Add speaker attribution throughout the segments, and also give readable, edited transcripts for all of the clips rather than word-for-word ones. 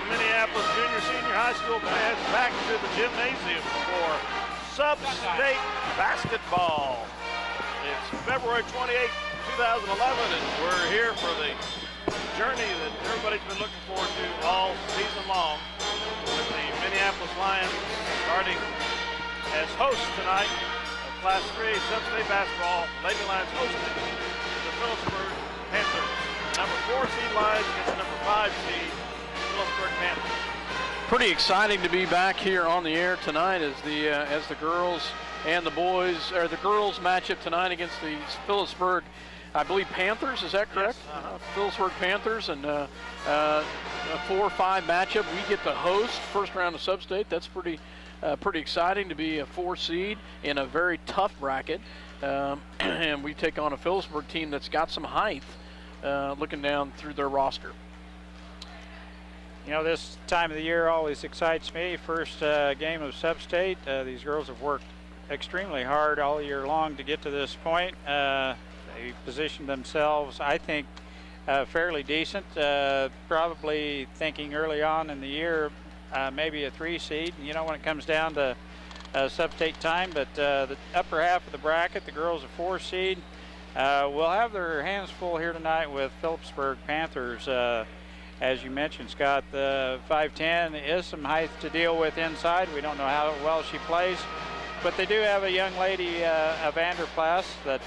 Speaker 1: Minneapolis Junior Senior High School fans back to the gymnasium for SubState basketball. It's February 28, 2011, and we're here for the journey that everybody's been looking forward to all season long, with the Minneapolis Lions starting as hosts tonight of Class 3 SubState basketball. Lady Lions hosting the Phillipsburg Panthers. Number 4 seed Lions against number 5 seed Phillipsburg Panthers.
Speaker 2: Pretty exciting to be back here on the air tonight as the girls and the boys, or the girls match up tonight against the Phillipsburg, I believe, Panthers. Is that correct?
Speaker 1: Yes.
Speaker 2: Phillipsburg Panthers, and a 4-5 matchup. We get to host first round of SubState. That's pretty exciting to be a 4 seed in a very tough bracket, and we take on a Phillipsburg team that's got some height, looking down through their roster.
Speaker 3: You know, this time of the year always excites me. First game of SubState. These girls have worked extremely hard all year long to get to this point. They positioned themselves, I think, fairly decent. Probably thinking early on in the year, maybe a 3 seed. You know, when it comes down to SubState time, but the upper half of the bracket, the girls a 4 seed, will have their hands full here tonight with Phillipsburg Panthers. As you mentioned, Scott, the 5'10" is some height to deal with inside. We don't know how well she plays, but they do have a young lady, Vanderplas, that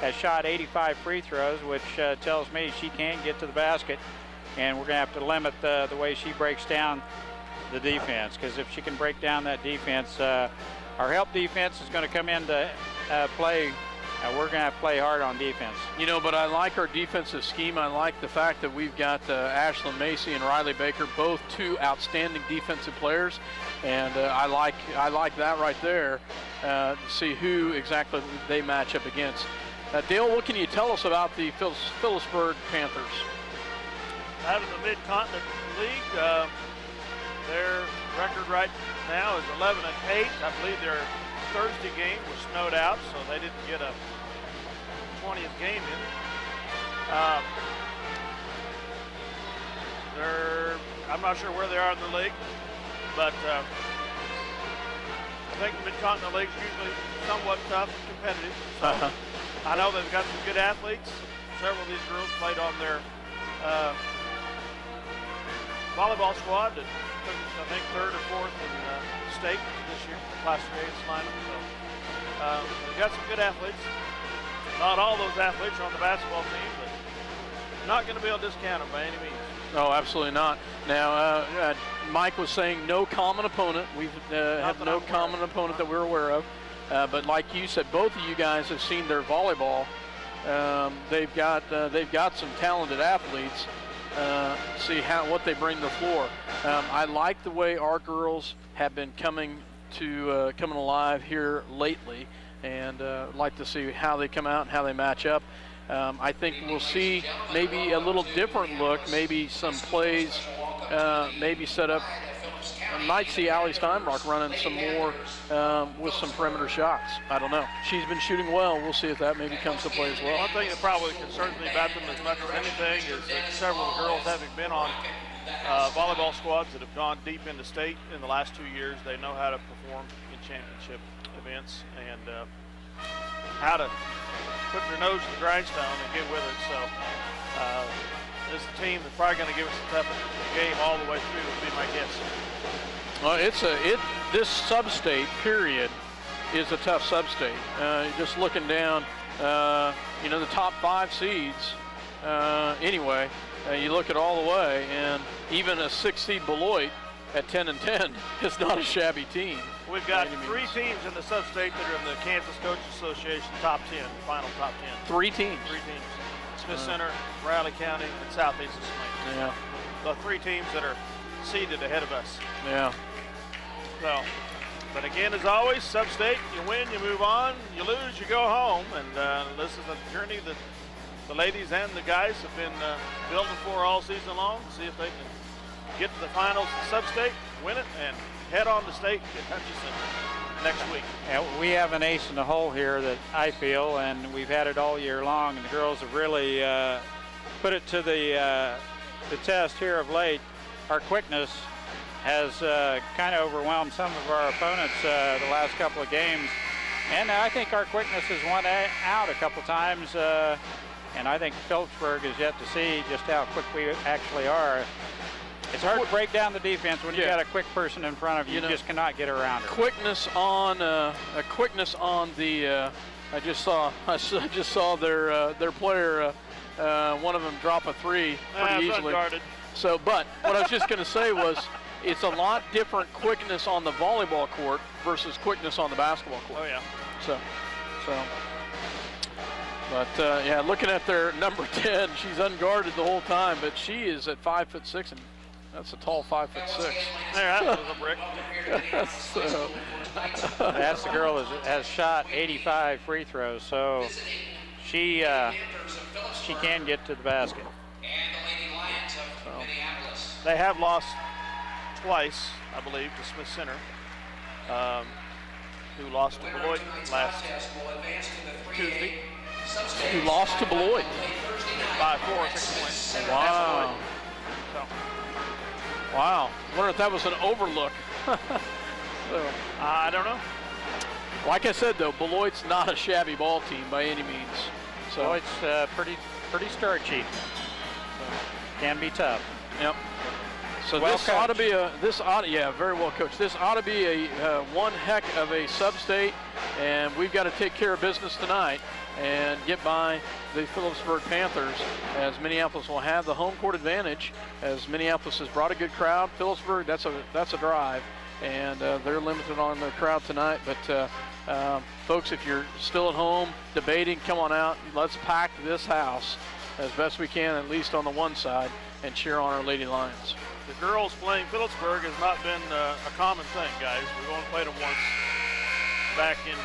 Speaker 3: has shot 85 free throws, which tells me she can get to the basket, and we're going to have to limit the way she breaks down the defense, because if she can break down that defense, our help defense is going to come into play. We're going to have to play hard on defense. You know,
Speaker 2: but I like our defensive scheme. I like the fact that we've got Ashlyn Macy and Riley Baker, both 2 outstanding defensive players, and I like that right there to see who exactly they match up against. Dale, what can you tell us about the Phillipsburg Panthers?
Speaker 1: Out of the Mid-Continent League, their record right now is 11-8. I believe their Thursday game was snowed out, so they didn't get a 20th game in. I'm not sure where they are in the league, but I think the Mid-Continent League is usually somewhat tough and competitive. So I know they've got some good athletes. Several of these girls played on their volleyball squad that took, I think, 3rd or 4th in state this year, Class 3A lineup. So we've got some good athletes. Not all those athletes are on the basketball team, but not going to be able to discount them by any means.
Speaker 2: No, absolutely not. Now, Mike was saying no common opponent. We've had no common opponent that we're aware of. But like you said, both of you guys have seen their volleyball. They've got some talented athletes. See what they bring to the floor. I like the way our girls have been coming alive here lately, and like to see how they come out and how they match up. I think we'll see maybe a little different look, maybe some plays, maybe set up. I might see Allie Steinbrock running some more with some perimeter shots. I don't know. She's been shooting well. We'll see if that maybe comes to play as well.
Speaker 1: One thing that probably concerns me about them as much as anything is that several of the girls, having been on volleyball squads that have gone deep into state in the last 2 years, they know how to perform in championship events and how to put their nose to the grindstone and get with it. So this team is probably going to give us a tough game all the way through, would be my guess.
Speaker 2: Well, this SubState period is a tough SubState. Just looking down, the top 5 seeds. Anyway, you look at all the way, and even a 6 seed Beloit at 10-10 is not a shabby team.
Speaker 1: We've got 3 teams in the SubState that are in the Kansas Coach Association top 10, final top 10.
Speaker 2: 3 teams.
Speaker 1: 3 teams. Smith Center, Riley County, and Southeast of Swain.
Speaker 2: Yeah.
Speaker 1: The 3 teams that are seeded ahead of us.
Speaker 2: Yeah.
Speaker 1: So, but again, as always, SubState, you win, you move on, you lose, you go home. And this is a journey that the ladies and the guys have been building for all season long. See if they can get to the finals of SubState, win it, and head on to state in Hutchinson next week.
Speaker 3: Yeah, we have an ace in the hole here that I feel, and we've had it all year long, and the girls have really put it to the test here of late. our quickness has kind of overwhelmed some of our opponents the last couple of games. And I think our quickness has won out a couple times. And I think Phillipsburg is yet to see just how quick we actually are. It's hard to break down the defense when you got a quick person in front of you. You just cannot get around her.
Speaker 2: Quickness on the. I just saw their player. One of them drop a three pretty easily.
Speaker 1: Unguarded.
Speaker 2: So, but what I was just going to say was, it's a lot different quickness on the volleyball court versus quickness on the basketball court.
Speaker 1: Oh yeah.
Speaker 2: So. But yeah, looking at their number 10, she's unguarded the whole time, but she is at 5'6", and that's a tall 5'6".
Speaker 1: There, that was a brick.
Speaker 2: So.
Speaker 3: That's the girl that has shot 85 free throws, so she can get to the basket.
Speaker 1: So, they have lost twice, I believe, to Smith Center, who lost to Beloit last Tuesday.
Speaker 2: Who lost to Beloit?
Speaker 1: By 4 or 6 points.
Speaker 2: Wow.
Speaker 1: So.
Speaker 2: Wow. I wonder if that was an overlook. So,
Speaker 1: I don't know.
Speaker 2: Like I said, though, Beloit's not a shabby ball team by any means. So
Speaker 3: Beloit's pretty starchy. So, can be tough.
Speaker 2: Yep. So
Speaker 3: Well
Speaker 2: this ought to
Speaker 3: coached.
Speaker 2: be very well coached. This ought to be a one heck of a sub-state, and we've got to take care of business tonight and get by the Phillipsburg Panthers, as Minneapolis will have the home court advantage, as Minneapolis has brought a good crowd. Phillipsburg, that's a drive, and they're limited on their crowd tonight. But folks, if you're still at home debating, come on out. Let's pack this house as best we can, at least on the one side, and cheer on our Lady Lions.
Speaker 1: The girls playing Phillipsburg has not been a common thing, guys. We've only played them once back in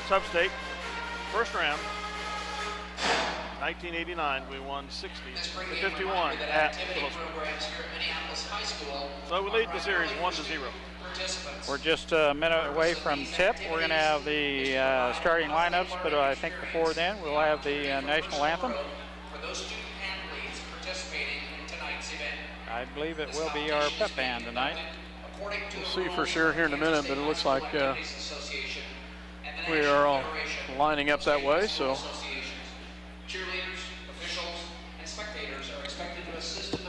Speaker 1: SubState. First round, 1989, we won 60-51 at Phillipsburg. So we lead the series 1-0.
Speaker 3: We're just a minute away from tip. We're going to have the starting lineups, but I think before then we'll have the national anthem. I believe it will be our pep band tonight.
Speaker 2: We'll see for sure here in a minute, but it looks like we are all lining up that way. So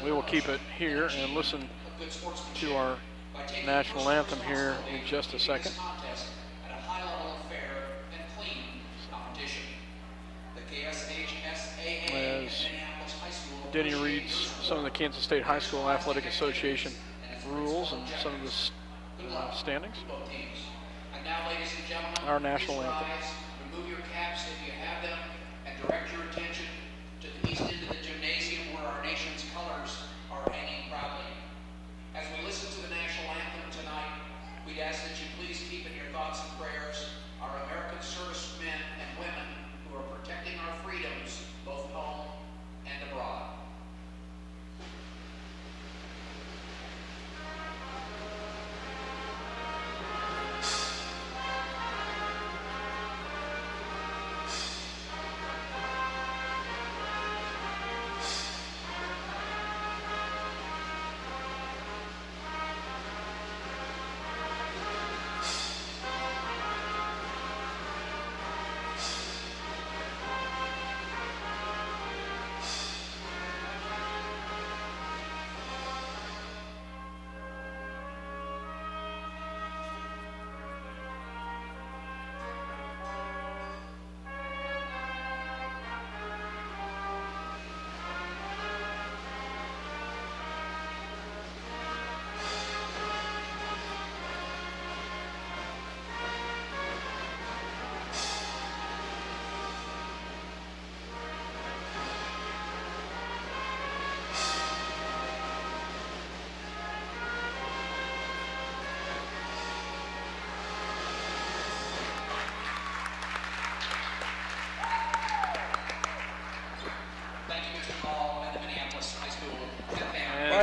Speaker 2: we will keep it here and listen to our national anthem here in just a second. As Denny reads some of the Kansas State High School Athletic Association rules and some of the standings. Our national anthem.
Speaker 4: Remove your caps if you have them and direct your attention to the east end of the gymnasium where our nation's colors are hanging proudly. As we listen to the national anthem tonight, we'd ask that you please keep in your thoughts and prayers our American servicemen and women who are protecting our freedoms both home and abroad.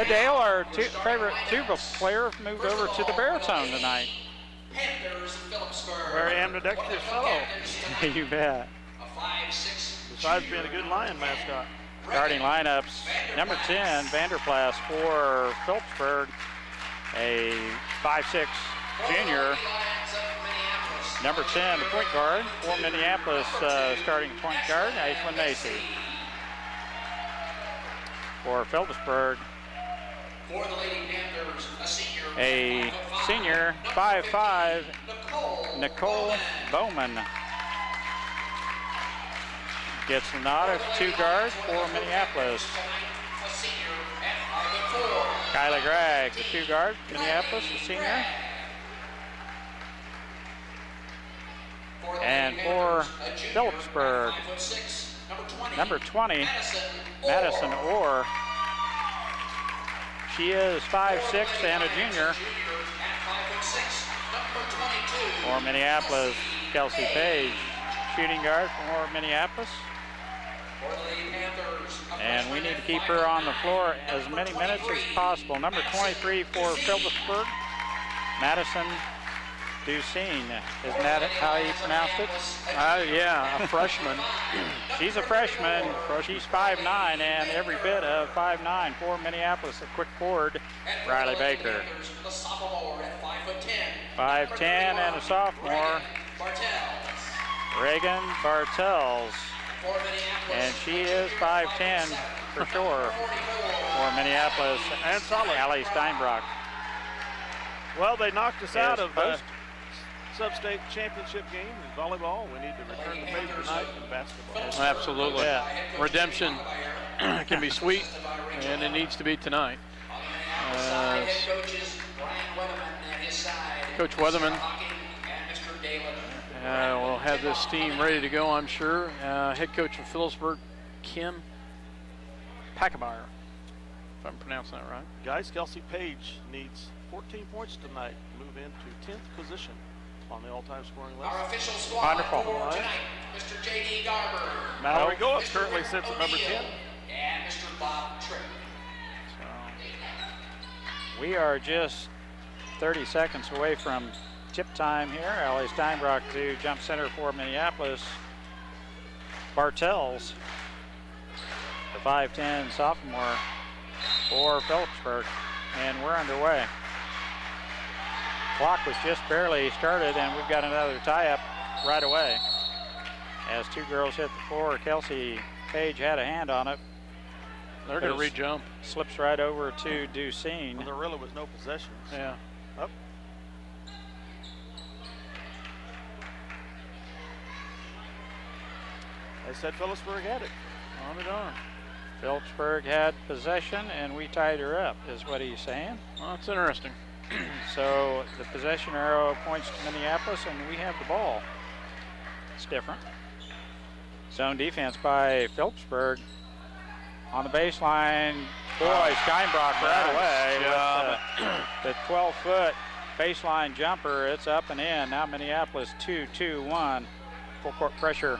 Speaker 3: Dale, our favorite tuba player, moved over to the baritone tonight.
Speaker 1: Very ambidextrous fellow.
Speaker 3: You bet.
Speaker 1: Besides being a good Lion mascot.
Speaker 3: Starting lineups, number 10, Vanderplas for Phillipsburg, a 5'6" junior. Number 10, the point guard for Minneapolis, starting point guard, Ashwin Macy. For Phillipsburg,
Speaker 4: For the Lady Panthers,
Speaker 3: a senior, 5'5", Nicole Bowman. Gets the nod as two guards for Minneapolis. Kylie Gregg, the two guard, Minneapolis, the senior. And for Phillipsburg, number 20, Madison Orr. She is 5'6" and a junior. For Minneapolis, Kelsey Page, shooting guard for Minneapolis. And we need to keep her on the floor as many minutes as possible. Number 23 for Phillipsburg, Madison Ducine. Isn't that how you pronounced it?
Speaker 2: Yeah, a freshman.
Speaker 3: She's a freshman. She's 5'9" and every bit of 5'9" for Minneapolis. A quick forward, Riley Baker. 5'10" and a sophomore, Reagan Bartels. And she is 5'10" for sure for Minneapolis.
Speaker 1: And solid.
Speaker 3: Allie Steinbrock.
Speaker 1: Well, they knocked us out of
Speaker 3: post.
Speaker 1: Sub-State championship game in volleyball. We need to return the favor tonight in basketball.
Speaker 2: Absolutely.
Speaker 3: Yeah.
Speaker 2: Redemption can be sweet, and it needs to be tonight. Coach Weatherman will have this team ready to go, I'm sure. Head coach of Phillipsburg, Kim Packemeyer, if I'm pronouncing that right.
Speaker 1: Guys, Kelsey Page needs 14 points tonight to move into 10th position on the all-time scoring list.
Speaker 4: Our official squad
Speaker 3: Wonderful.
Speaker 4: for tonight, Mr. J.D. Garber.
Speaker 1: Mallory Goetz currently sits at number 10.
Speaker 4: And Mr. Bob Tripp.
Speaker 3: We are just 30 seconds away from tip time here. Allie Steinbrock to jump center for Minneapolis. Bartels, the 5'10" sophomore for Phillipsburg. And we're underway. Clock was just barely started, and we've got another tie-up right away. As two girls hit the floor, Kelsey Page had a hand on it.
Speaker 2: They're going to re-jump.
Speaker 3: Slips right over to Ducine.
Speaker 1: Well, there really was no possessions.
Speaker 2: Yeah.
Speaker 1: Up. They said Phillipsburg had it.
Speaker 2: On and on.
Speaker 3: Phillipsburg had possession, and we tied her up, is what he's saying.
Speaker 2: Well, that's interesting.
Speaker 3: So the possession arrow points to Minneapolis, and we have the ball. It's different. Zone defense by Phillipsburg. On the baseline, boy, Steinbrock right away with the 12-foot baseline jumper. It's up and in. Now Minneapolis 2-2-1. Full court pressure.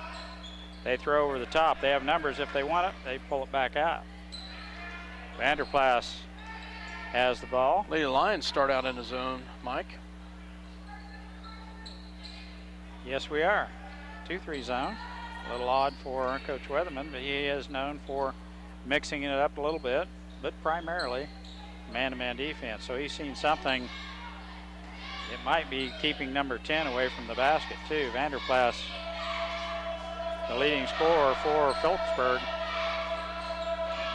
Speaker 3: They throw over the top. They have numbers if they want it. They pull it back out. Vanderplas has the ball.
Speaker 2: Lady Lions start out in the zone, Mike.
Speaker 3: Yes, we are. 2-3 zone. A little odd for Coach Weatherman, but he is known for mixing it up a little bit, but primarily man-to-man defense. So he's seen something. It might be keeping number 10 away from the basket, too. Vanderplas, the leading scorer for Phillipsburg,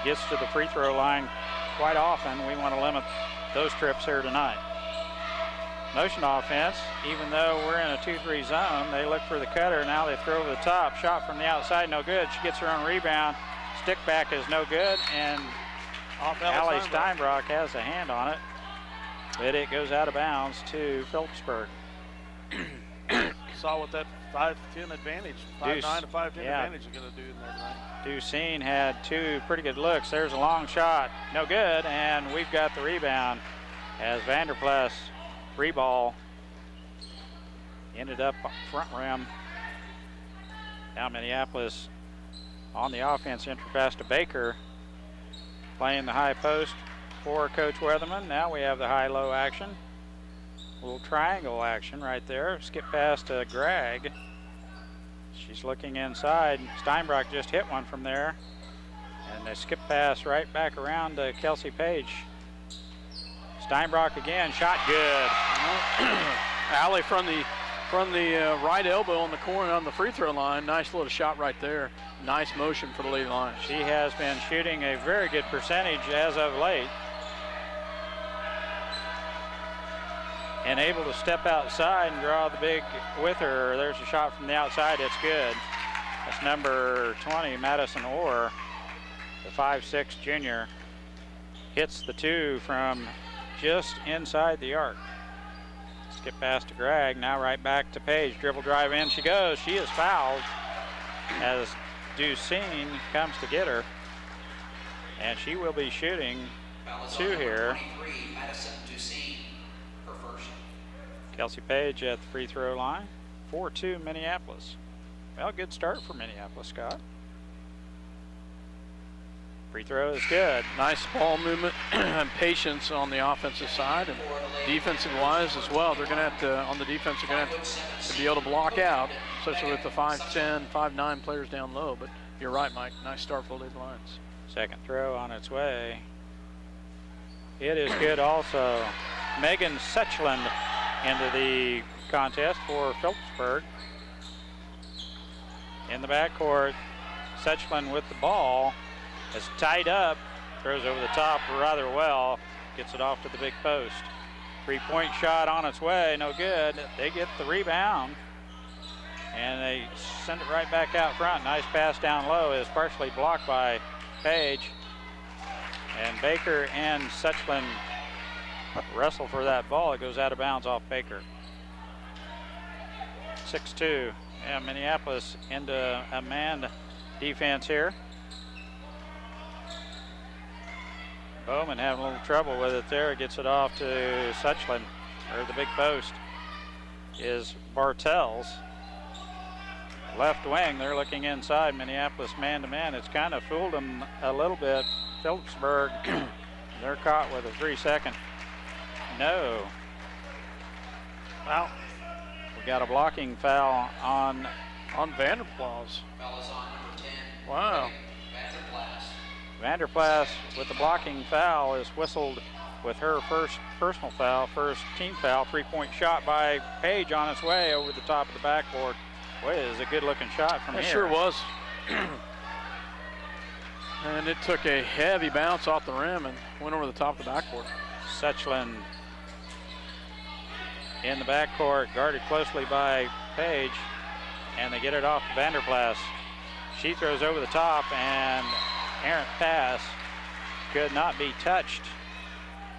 Speaker 3: gets to the free throw line quite often. We want to limit those trips here tonight. Motion offense, even though we're in a 2-3 zone, they look for the cutter. Now they throw over the top. Shot from the outside, no good. She gets her own rebound. Stick back is no good, and Allie Steinbrock has a hand on it, but it goes out of bounds to Phillipsburg.
Speaker 1: Saw what that 5'10" advantage, 5'9" to 5'10" advantage is going to do in there tonight.
Speaker 3: Ducine had two pretty good looks. There's a long shot, no good, and we've got the rebound as Vanderplas free ball ended up front rim. Now Minneapolis on the offense, interpass to Baker, playing the high post for Coach Weatherman. Now we have the high-low action. A little triangle action right there. Skip past to Gregg. She's looking inside. Steinbrock just hit one from there. And And a skip pass right back around to Kelsey Page. Steinbrock again, shot good.
Speaker 2: Alley from the right elbow on the corner on the free throw line. Nice little shot right there. Nice motion for the lead line.
Speaker 3: She has been shooting a very good percentage as of late. And able to step outside and draw the big with her. There's a shot from the outside, it's good. That's number 20, Madison Orr, the 5'6" junior. Hits the 2 from just inside the arc. Skip pass to Gregg, now right back to Page. Dribble drive in, she goes. She is fouled as Ducine comes to get her. And she will be shooting 2 here. Kelsey Page at the free throw line. 4-2 Minneapolis. Well, good start for Minneapolis, Scott. Free throw is good.
Speaker 2: Nice ball movement and patience on the offensive side, and defensive wise as well. They're going to have to, on the defense, they're going to have to be able to block out, especially with the 5'10", 5'9" players down low. But you're right, Mike. Nice start for the lead lines.
Speaker 3: Second throw on its way. It is good also. Megan Suchland into the contest for Phillipsburg. In the backcourt, Suchland with the ball. Is tied up, throws over the top rather well, gets it off to the big post. 3-point shot on its way, no good. They get the rebound, and they send it right back out front. Nice pass down low is partially blocked by Page. And Baker and Suchland wrestle for that ball. It goes out of bounds off Baker. 6-2. Yeah, Minneapolis into a man defense here. Bowman having a little trouble with it there. Gets it off to Suchland, or the big post is Bartels. Left wing, they're looking inside. Minneapolis man-to-man. It's kind of fooled them a little bit. Phillipsburg, they're caught with a 3-second. No.
Speaker 2: Well,
Speaker 3: we got a blocking foul on
Speaker 2: Vanderplas.
Speaker 4: Foul is on number 10.
Speaker 2: Wow.
Speaker 3: Vanderplas with the blocking foul is whistled with her first personal foul, first team foul. 3-point shot by Page on its way over the top of the backboard. Boy, it is a good looking shot from here.
Speaker 2: It sure was. And it took a heavy bounce off the rim and went over the top of the backboard.
Speaker 3: Suchland in the backcourt, guarded closely by Page, and they get it off to Vanderplas. She throws over the top, and errant pass could not be touched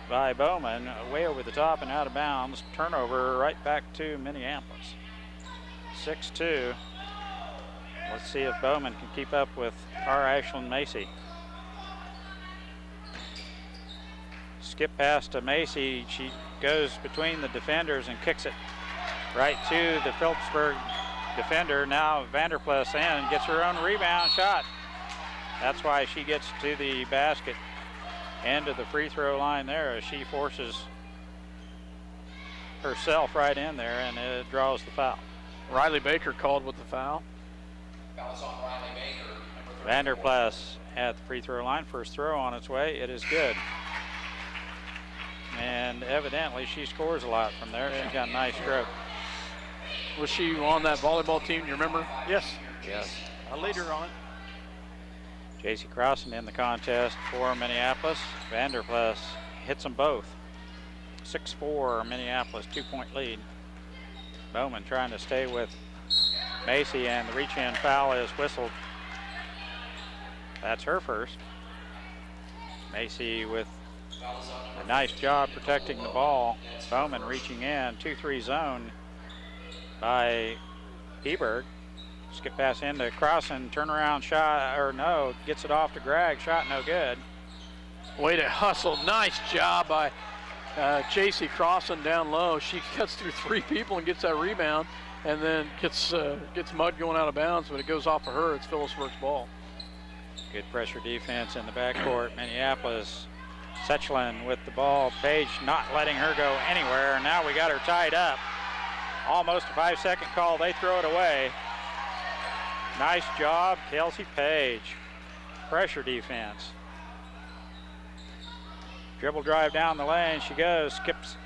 Speaker 3: by Bowman. Way over the top and out of bounds. Turnover right back to Minneapolis. 6-2. Let's see if Bowman can keep up with our Ashlyn Macy. Skip pass to Macy. She goes between the defenders and kicks it right to the Phillipsburg defender. Now Vanderplas in, gets her own rebound shot. That's why she gets to the basket and to the free throw line there, as she forces herself right in there, and it draws the foul.
Speaker 2: Riley Baker called with the foul.
Speaker 4: Foul is on Riley Baker, number 34.
Speaker 3: Vanderplas at the free throw line. First throw on its way. It is good. And evidently she scores a lot from there. She's got a nice stroke.
Speaker 2: Was she on that volleyball team, you remember?
Speaker 1: Yes.
Speaker 3: Yes.
Speaker 1: A leader on it.
Speaker 3: J.C. Crossan in the contest for Minneapolis. Vanderplas hits them both. 6-4 Minneapolis, 2-point lead. Bowman trying to stay with Macy, and the reach-in foul is whistled. That's her first. Macy with a nice job protecting the ball. Bowman reaching in, 2-3 zone by Heberg. Skip pass into Crossan, turnaround shot, or no, gets it off to Gregg, shot no good.
Speaker 2: Way to hustle, nice job by J.C. Crossan down low. She cuts through 3 people and gets that rebound, and then gets mud going out of bounds, but it goes off of her. It's Phillipsburg's ball.
Speaker 3: Good pressure defense in the backcourt. Minneapolis, Suchland with the ball. Page not letting her go anywhere. Now we got her tied up. Almost a 5-second call. They throw it away. Nice job, Kelsey Page. pressure defense. Dribble drive down the lane. She goes, skips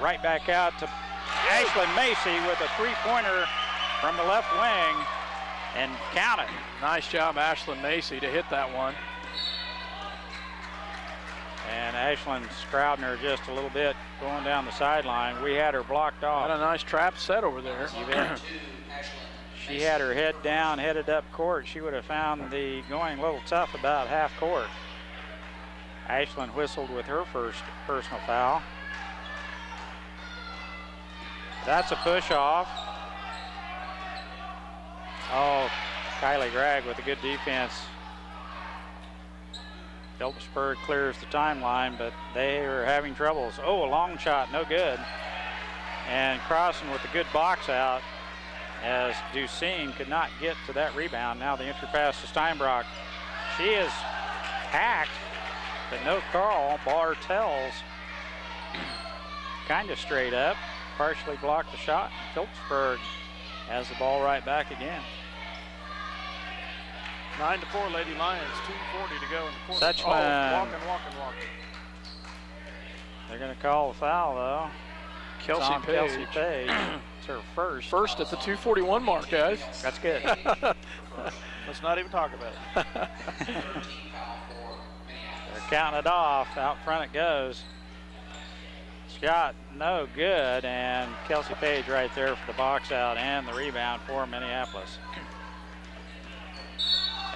Speaker 3: right back out to Ashlyn Macy with a three-pointer from the left wing, and count it.
Speaker 2: Nice job, Ashlyn Macy, to hit that one.
Speaker 3: And Ashlyn's crowding her just a little bit going down the sideline. We had her blocked off.
Speaker 2: Got a nice trap set over there.
Speaker 3: You bet. She had her head down, headed up court. She would have found the going a little tough about half court. Ashlyn whistled with her first personal foul. That's a push off. Oh, Kylie Gregg with a good defense. Phillipsburg clears the timeline, but they are having troubles. Oh, a long shot, no good. And Crossan with a good box out as Ducine could not get to that rebound. Now the entry pass to Steinbrock. She is hacked, but no call. Bartels kind of straight up, partially blocked the shot. Phillipsburg has the ball right back again.
Speaker 1: 9-4 Lady Lions, 2:40 to go in the quarter.
Speaker 3: Such
Speaker 1: walking.
Speaker 3: They're going to call the foul, though.
Speaker 2: Kelsey
Speaker 3: Page. It's her first.
Speaker 2: First at the 2:41 mark, guys.
Speaker 3: That's good.
Speaker 1: Let's not even talk about it.
Speaker 3: They're counting it off. Out front it goes. Shot no good, and Kelsey Page right there for the box out and the rebound for Minneapolis.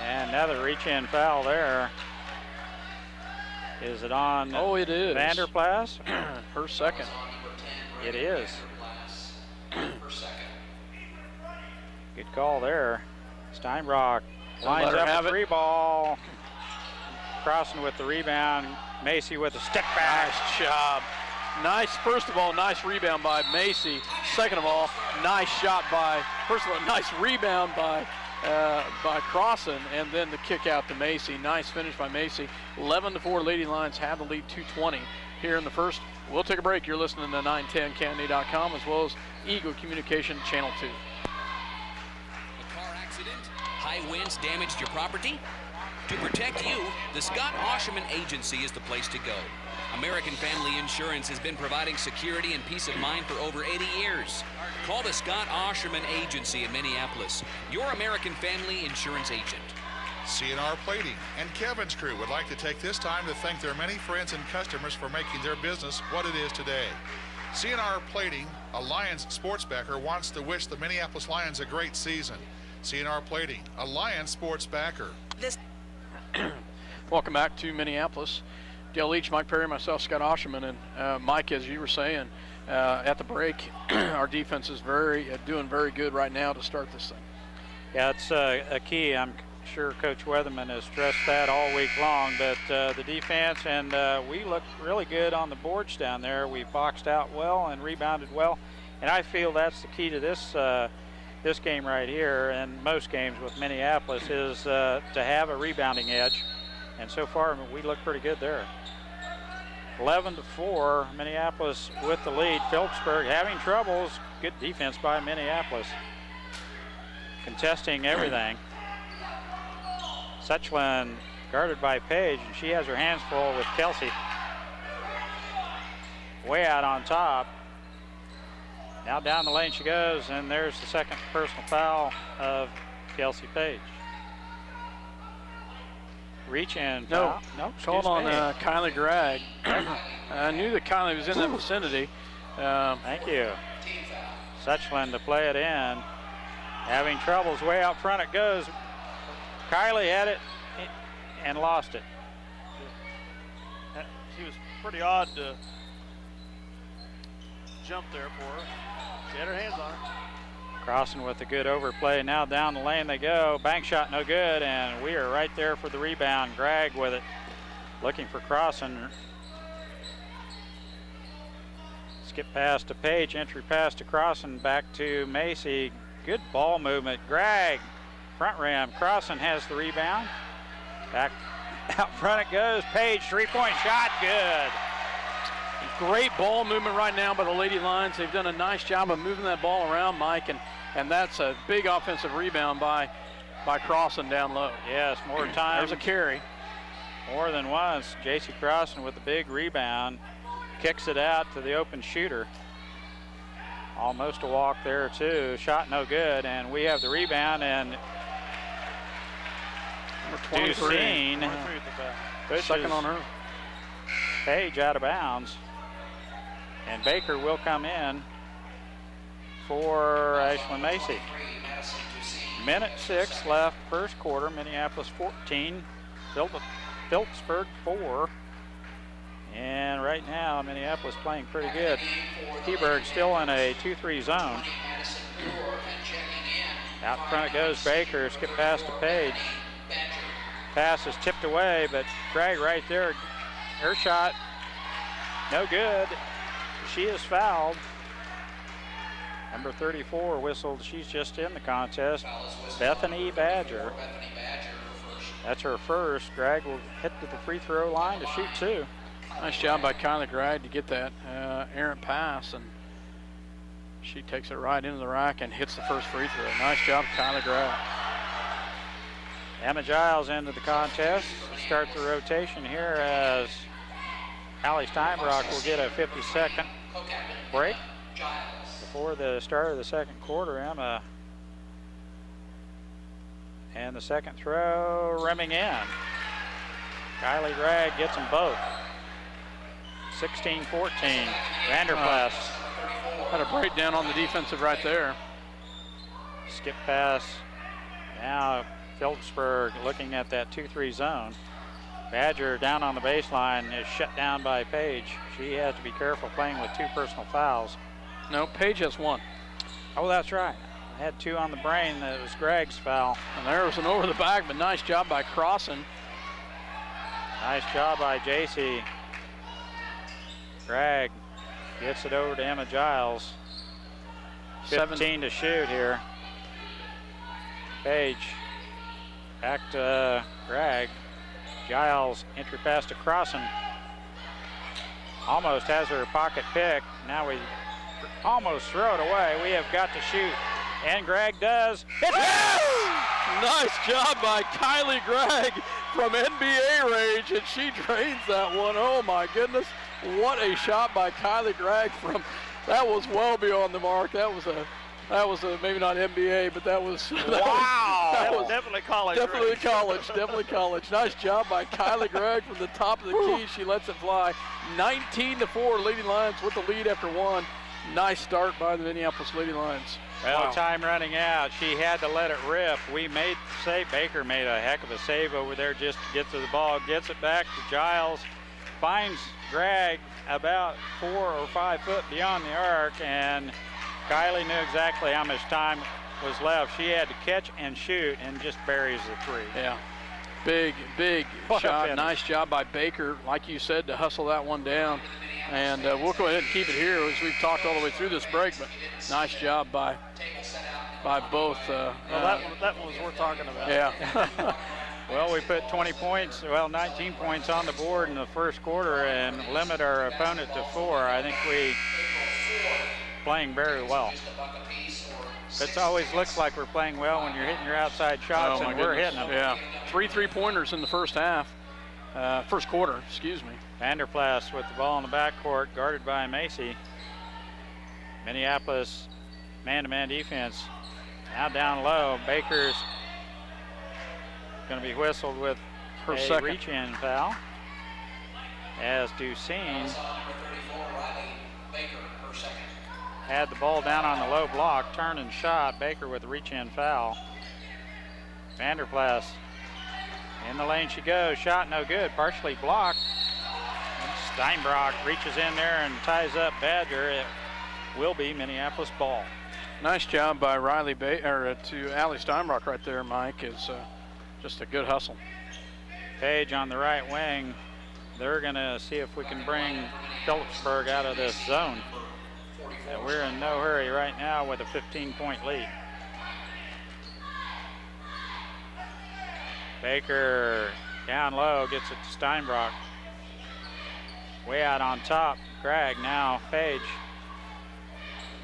Speaker 3: And another reach-in foul there. Is it on?
Speaker 2: Oh, it is.
Speaker 3: Vanderplas?
Speaker 2: Her second.
Speaker 3: It is. Good call there. Steinbrock lines up a free ball. Crossing with the rebound. Macy with a step back.
Speaker 2: Nice job. Nice, first of all, nice rebound by Macy. Second of all, nice shot by, first of all, nice rebound by Crossan, and then the kick out to Macy. Nice finish by Macy. 11-4 Lady Lions have the lead, 2:20 here in the first. We'll take a break. You're listening to 910candy.com as well as Eagle Communication Channel 2.
Speaker 5: A car accident? High winds damaged your property? To protect you, the Scott Osherman Agency is the place to go. American Family Insurance has been providing security and peace of mind for over 80 years. Call the Scott Osherman Agency in Minneapolis, your American Family Insurance agent.
Speaker 6: CNR Plating and Kevin's crew would like to take this time to thank their many friends and customers for making their business what it is today. CNR Plating, a Lions sports backer, wants to wish the Minneapolis Lions a great season. CNR Plating, a Lions sports backer.
Speaker 2: Welcome back to Minneapolis. Dale Leach, Mike Perry, myself, Scott Osherman, and Mike, as you were saying at the break, our defense is doing very good right now to start this thing.
Speaker 3: Yeah, it's a key. I'm sure Coach Weatherman has stressed that all week long, but the defense, and we look really good on the boards down there. We've boxed out well and rebounded well, and I feel that's the key to this this game right here, and most games with Minneapolis, is to have a rebounding edge, and so far we look pretty good there. 11-4, Minneapolis with the lead. Phillipsburg having troubles. Good defense by Minneapolis, contesting everything. Suchland guarded by Page, and she has her hands full with Kelsey. Way out on top. Now down the lane she goes, and there's the second personal foul of Kelsey Page. Reach in.
Speaker 2: No, called on
Speaker 3: me.
Speaker 2: Kylie Gregg. I knew that Kylie was in that vicinity.
Speaker 3: Thank you. Suchland to play it in. Having troubles, way out front it goes. Kylie had it and lost it.
Speaker 1: She was pretty odd to jump there for her. She had her hands on it.
Speaker 3: Crossing with a good overplay. Now down the lane they go. Bank shot no good, and we are right there for the rebound. Gregg with it, looking for Crossan. Skip pass to Page, entry pass to Crossan, back to Macy. Good ball movement. Gregg, front rim. Crossan has the rebound. Back out front it goes. Page, three-point shot, good.
Speaker 2: Great ball movement right now by the Lady Lions. They've done a nice job of moving that ball around, Mike, and that's a big offensive rebound by by Crossan down low.
Speaker 3: Yes, more time.
Speaker 2: There's a carry.
Speaker 3: More than once. J.C. Crossan with the big rebound. Kicks it out to the open shooter. Almost a walk there too. Shot no good, and we have the rebound, and
Speaker 2: Number 23.
Speaker 3: Ducene pushes
Speaker 2: Second on her.
Speaker 3: Page out of bounds. And Baker will come in for Ashland Macy. Minute 6 left, first quarter. Minneapolis 14, Phillipsburg 4. And right now, Minneapolis playing pretty good. Phillipsburg still in a 2-3 zone. Out front it goes Baker, skip pass to Page. Pass is tipped away, but Gregg right there. Her shot, no good. She is fouled. Number 34 whistled. She's just in the contest. Bethany Badger. That's her first. Gregg will hit to the free throw line to shoot 2.
Speaker 2: Nice job by Kylie Gregg to get that errant pass, and she takes it right into the rack and hits the first free throw. Nice job, Kylie Gregg.
Speaker 3: Emma Giles into the contest. Start the rotation here as Allie Steinbrock will get a 50-second break before the start of the second quarter. Emma, and the second throw rimming in. Kylie Gregg gets them both. 16-14. Vanderplas.
Speaker 2: Had a breakdown on the defensive right there.
Speaker 3: Skip pass. Now Phillipsburg looking at that 2-3 zone. Badger down on the baseline is shut down by Page. She has to be careful playing with 2 personal fouls.
Speaker 2: No, Page has 1.
Speaker 3: Oh, that's right. I had 2 on the brain. That was Gregg's foul.
Speaker 2: And there was an over the back, but nice job by Crossan.
Speaker 3: Nice job by J.C. Gregg gets it over to Emma Giles. 15 to shoot here. Page back to Gregg. Giles entry pass to Crossan. Almost has her pocket pick. Now we almost throw it away. We have got to shoot. And Gregg does.
Speaker 2: Nice job by Kylie Gregg from NBA range, and she drains that one. Oh my goodness. What a shot by Kylie Gregg from, that was well beyond the mark. That was a maybe not NBA, but that was
Speaker 1: That was definitely college.
Speaker 2: Definitely college, definitely college. Nice job by Kylie Gregg from the top of the key. She lets it fly. 19-4 Lady Lions with the lead after 1. Nice start by the Minneapolis Lady Lions.
Speaker 3: Well,
Speaker 2: Wow.
Speaker 3: time running out. She had to let it rip. We made the save. Baker made a heck of a save over there just to get to the ball. Gets it back to Giles. Finds Gregg about 4 or 5 foot beyond the arc, and Kylie knew exactly how much time was left. She had to catch and shoot and just buries the 3.
Speaker 2: Yeah, big
Speaker 3: What a
Speaker 2: shot.
Speaker 3: finish.
Speaker 2: Nice job by Baker, like you said, to hustle that one down. And we'll go ahead and keep it here as we've talked all the way through this break, but nice job by both.
Speaker 1: Well, that one was worth talking about.
Speaker 2: Yeah.
Speaker 3: Well, we put 20 points, 19 points on the board in the first quarter and limit our opponent to 4. I think we playing very well. It always looks like we're playing well when you're hitting your outside shots, and we're hitting them.
Speaker 2: Yeah, 3 3-pointers in the first half, first quarter, excuse me.
Speaker 3: Vanderplas with the ball in the backcourt, guarded by Macy. Minneapolis man-to-man defense. Now down low, Baker's going to be whistled with
Speaker 2: Her
Speaker 3: a
Speaker 2: second.
Speaker 3: reach-in foul. As Ducene had the ball down on the low block, turned and shot. Baker with a reach-in foul. Vanderplas in the lane she goes. Shot no good, partially blocked. And Steinbrock reaches in there and ties up Badger. It will be Minneapolis ball.
Speaker 2: Nice job by to Allie Steinbrock right there, Mike. It's just a good hustle.
Speaker 3: Page on the right wing. They're going to see if we can bring Phillipsburg out of this zone. And we're in no hurry right now with a 15-point lead. Baker down low, gets it to Steinbrock. Way out on top, Gregg now, Page.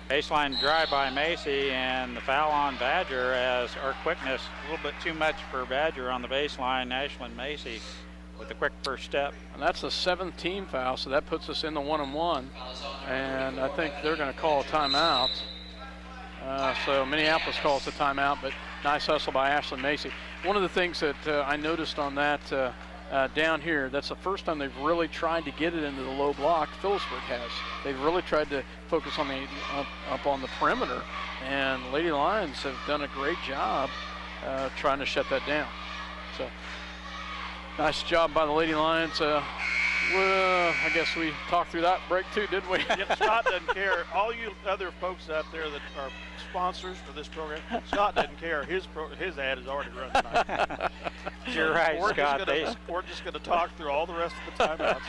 Speaker 3: Baseline drive by Macy, and the foul on Badger as our quickness, a little bit too much for Badger on the baseline. Ashland Macy with a quick first step.
Speaker 2: And that's the 7th team foul, so that puts us in the 1-and-1. And I think they're going to call a timeout. So Minneapolis calls a timeout, but nice hustle by Ashland Macy. One of the things that I noticed on that down here, that's the first time they've really tried to get it into the low block. Phillipsburg has. They've really tried to focus on the up on the perimeter, and Lady Lions have done a great job trying to shut that down. So nice job by the Lady Lions. Well, I guess we talked through that break too, didn't we?
Speaker 1: Yep, Scott doesn't care. All you other folks out there that are sponsors for this program, Scott doesn't care. His ad is already run tonight.
Speaker 3: You're right, Scott.
Speaker 1: We're just going to talk through all the rest of the timeouts.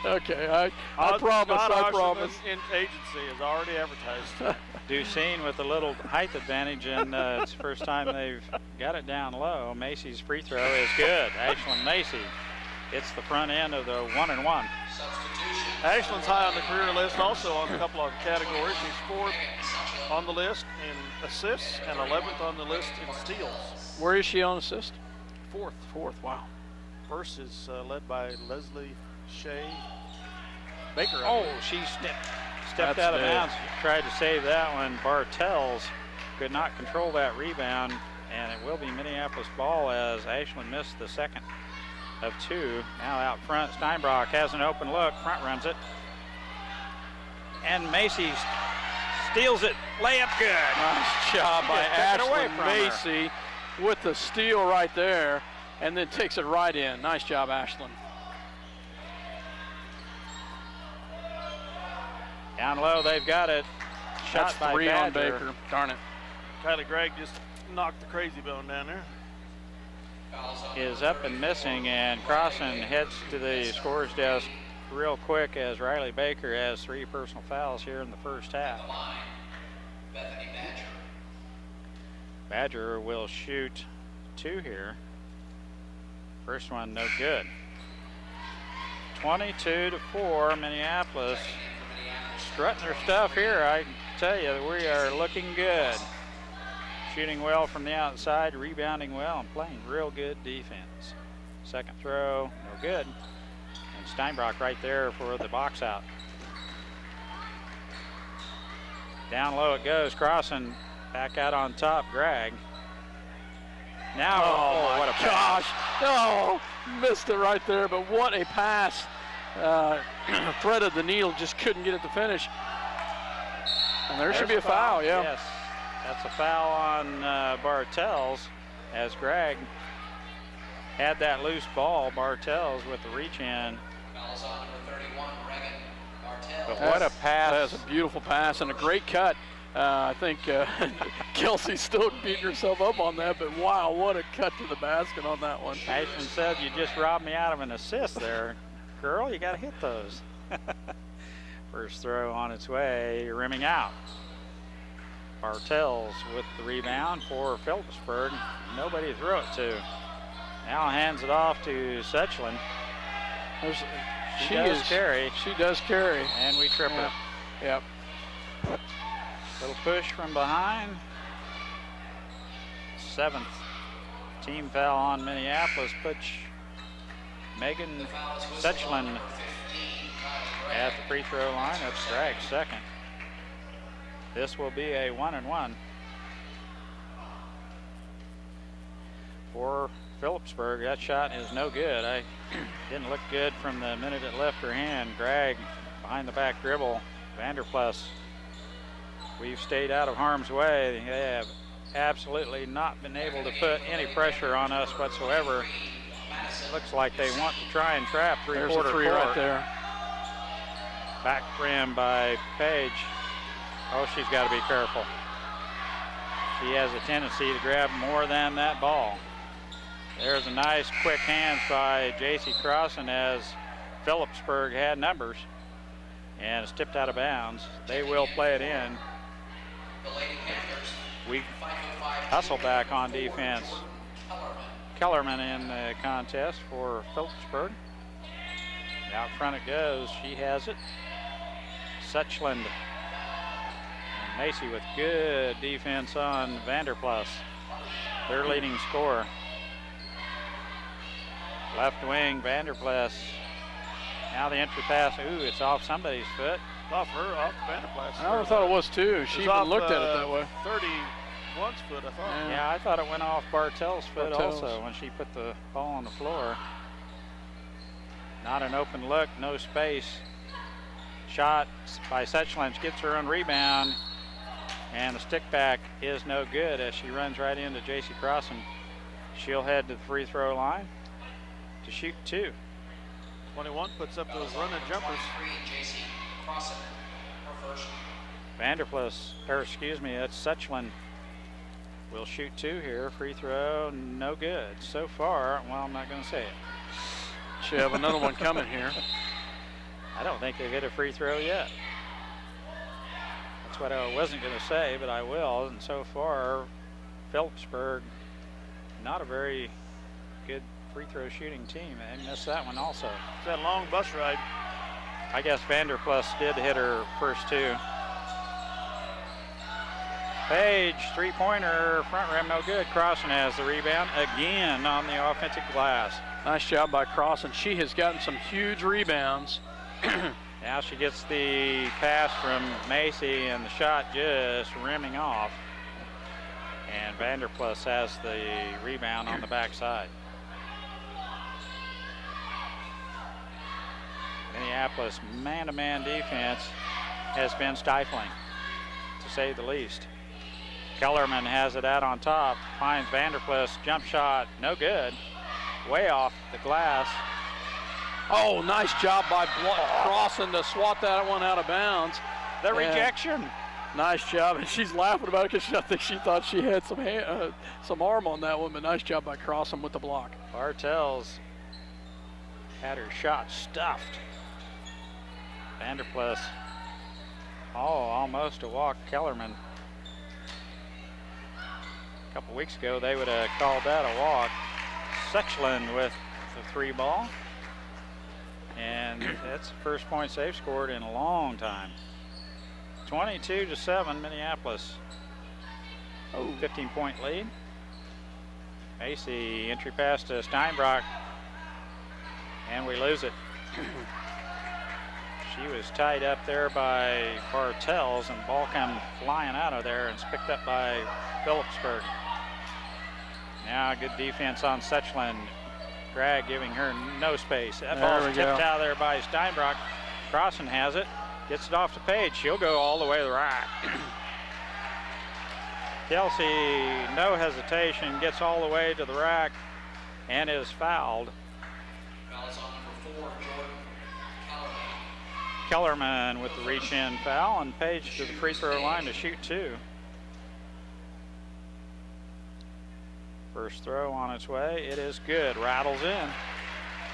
Speaker 2: Okay, I promise.
Speaker 1: Scott
Speaker 2: I promise.
Speaker 1: In agency is already advertised.
Speaker 3: Ducine with a little height advantage, and it's the first time they've got it down low. Macy's free throw is good. Ashland Macy. It's the front end of the 1-and-1.
Speaker 1: Ashland's high on the career list, also on a couple of categories. He's 4th on the list in assists and 11th on the list in steals.
Speaker 2: Where is she on assist?
Speaker 1: 4th.
Speaker 2: 4th, wow.
Speaker 1: First is led by Leslie Shea Baker.
Speaker 3: Oh, she stepped out of bounds. Tried to save that one. Bartels could not control that rebound, and it will be Minneapolis ball as Ashland missed the second of 2. Now out front, Steinbrock has an open look, front runs it. And Macy steals it, layup good.
Speaker 2: Nice job by Ashland Macy with the steal right there, and then takes it right in. Nice job, Ashland.
Speaker 3: Down low, they've got it. Shot
Speaker 2: That's
Speaker 3: by
Speaker 2: 3 on
Speaker 3: Badger.
Speaker 2: Baker. Darn it.
Speaker 1: Kylie Gregg just knocked the crazy bone down there.
Speaker 3: Is up and missing, and Crossan heads to the scorer's desk real quick as Riley Baker has 3 personal fouls here in the first half. Badger will shoot 2 here. First one no good. 22-4 Minneapolis. Strutting their stuff here, I can tell you that we are looking good. Shooting well from the outside, rebounding well, and playing real good defense. Second throw, no good. And Steinbrock right there for the box out. Down low it goes, Crossan back out on top, Gregg. Now,
Speaker 2: oh
Speaker 3: what a pass.
Speaker 2: Gosh, no, missed it right there, but what a pass. Threaded the needle, just couldn't get it to finish. And there should be a foul, yeah.
Speaker 3: Yes. That's a foul on Bartels as Gregg had that loose ball. Bartels with the reach in. But what a pass.
Speaker 2: That's a beautiful pass and a great cut. I think Kelsey's still beating herself up on that, but wow, what a cut to the basket on that one.
Speaker 3: Ashland said, you just robbed me out of an assist there. Girl, you got to hit those. First throw on its way, rimming out. Bartels with the rebound for Phillipsburg. Nobody to throw it to. Now hands it off to Suchland. She does carry.
Speaker 2: She does carry.
Speaker 3: And we trip her.
Speaker 2: Yep.
Speaker 3: Little push from behind. 7th team foul on Minneapolis puts Megan Suchland at the free throw line. That's Gregg's second. This will be a 1-and-1 for Phillipsburg. That shot is no good. I didn't look good from the minute it left her hand. Gregg behind the back dribble. Vanderplas. We've stayed out of harm's way. They have absolutely not been able to put any pressure on us whatsoever. Looks like they want to try and trap
Speaker 2: There's a
Speaker 3: three-quarter
Speaker 2: three
Speaker 3: court.
Speaker 2: right there.
Speaker 3: Back rim by Page. Oh, she's got to be careful. She has a tendency to grab more than that ball. There's a nice quick hands by J.C. Crossan as Phillipsburg had numbers and it's tipped out of bounds. They will play it in. We hustle back on defense. Kellerman in the contest for Phillipsburg. Out front it goes. She has it. Suchland Macy with good defense on Vanderplas, their leading scorer. Left wing, Vanderplas. Now the entry pass. Ooh, it's off somebody's foot.
Speaker 1: It's off her, off Vanderplas.
Speaker 2: I thought it was too. She even looked at it that way.
Speaker 1: 31's foot, I thought.
Speaker 3: Yeah, I thought it went off Bartel's foot
Speaker 2: Bartels.
Speaker 3: also when she put the ball on the floor. Not an open look, no space. Shot by Suchland, gets her own rebound, and the stick back is no good as she runs right into J.C. Crossan. She'll head to the free throw line to shoot 2.
Speaker 1: 21 puts up those running jumpers.
Speaker 4: J.C. Crossan, her first.
Speaker 3: Vanderplas, or excuse me, that's Suchland. Will shoot 2 here. Free throw, no good. So far, well, I'm not going to say it.
Speaker 2: She have another one coming here.
Speaker 3: I don't think they've hit a free throw yet. That's what I wasn't going to say, but I will. And so far, Phillipsburg, not a very good free throw shooting team. They missed that one also.
Speaker 1: It's that long bus ride.
Speaker 3: I guess Vanderplas did hit her first 2. Page, three-pointer, front rim, no good. Crossan has the rebound again on the offensive glass.
Speaker 2: Nice job by Crossan. She has gotten some huge rebounds.
Speaker 3: Now she gets the pass from Macy and the shot just rimming off. And Vanderplas has the rebound on the backside. Minneapolis man-to-man defense has been stifling, to say the least. Kellerman has it out on top, finds Vanderplas, jump shot, no good. Way off the glass.
Speaker 2: Oh, nice job by Crossan to swat that one out of bounds.
Speaker 3: The rejection.
Speaker 2: Nice job, and she's laughing about it because I think she thought she had some arm on that one, but nice job by Crossan with the block.
Speaker 3: Bartels had her shot stuffed. Vanderplas, almost a walk. Kellerman. A couple weeks ago, they would have called that a walk. Suchland with the 3 ball. And that's the first points they've scored in a long time. 22-7, Minneapolis. 15-point lead. Macy, entry pass to Steinbrock. And we lose it. She was tied up there by Bartels, and the ball come flying out of there and it's picked up by Phillipsburg. Now good defense on Suchland. Drag giving her no space. That ball's tipped out of there by Steinbrock. Crossan has it, gets it off the Page. She'll go all the way to the rack. Kelsey, no hesitation, gets all the way to the rack and is fouled.
Speaker 4: Foul is on number 4, Jordan Kellerman.
Speaker 3: Kellerman with the reach-in foul, and Page to the free throw line to shoot 2. First throw on its way. It is good. Rattles in.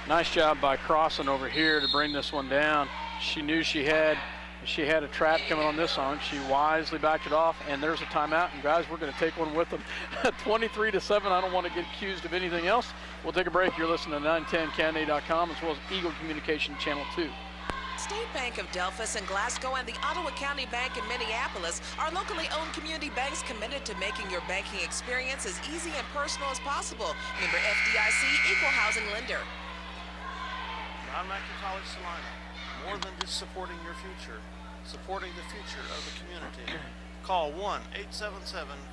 Speaker 2: Nice job by Crossan over here to bring this one down. She knew she had a trap coming on this one. She wisely backed it off, and there's a timeout. And guys, we're going to take one with them. 23-7. I don't want to get accused of anything else. We'll take a break. You're listening to 910canada.com as well as Eagle Communication Channel 2.
Speaker 7: State Bank of Delphus and Glasgow and the Ottawa County Bank in Minneapolis are locally owned community banks committed to making your banking experience as easy and personal as possible. Member FDIC, Equal Housing Lender.
Speaker 8: Non-Macon College Salina, more than just supporting your future, supporting the future of the community. Call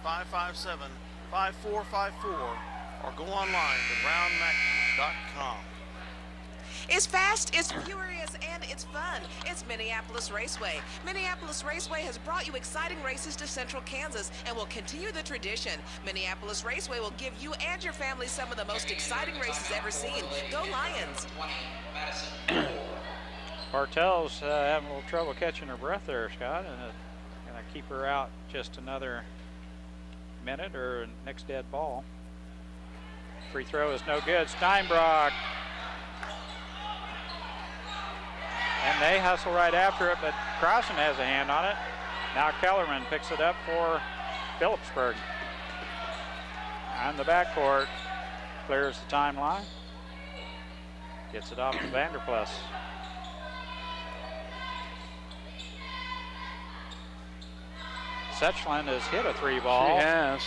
Speaker 8: 1-877-557-5454 or go online to brownmackey.com.
Speaker 7: It's fast, it's furious, and it's fun. It's Minneapolis Raceway. Minneapolis Raceway has brought you exciting races to Central Kansas and will continue the tradition. Minneapolis Raceway will give you and your family some of the most exciting races ever seen. Go Lions!
Speaker 3: Bartels having a little trouble catching her breath there, Scott, and gonna keep her out just another minute or next dead ball. Free throw is no good. Steinbrock. And they hustle right after it, but Crossan has a hand on it. Now Kellerman picks it up for Phillipsburg. On the backcourt, clears the timeline. Gets it off to Vanderplas. Setchland has hit a 3 ball.
Speaker 2: She has.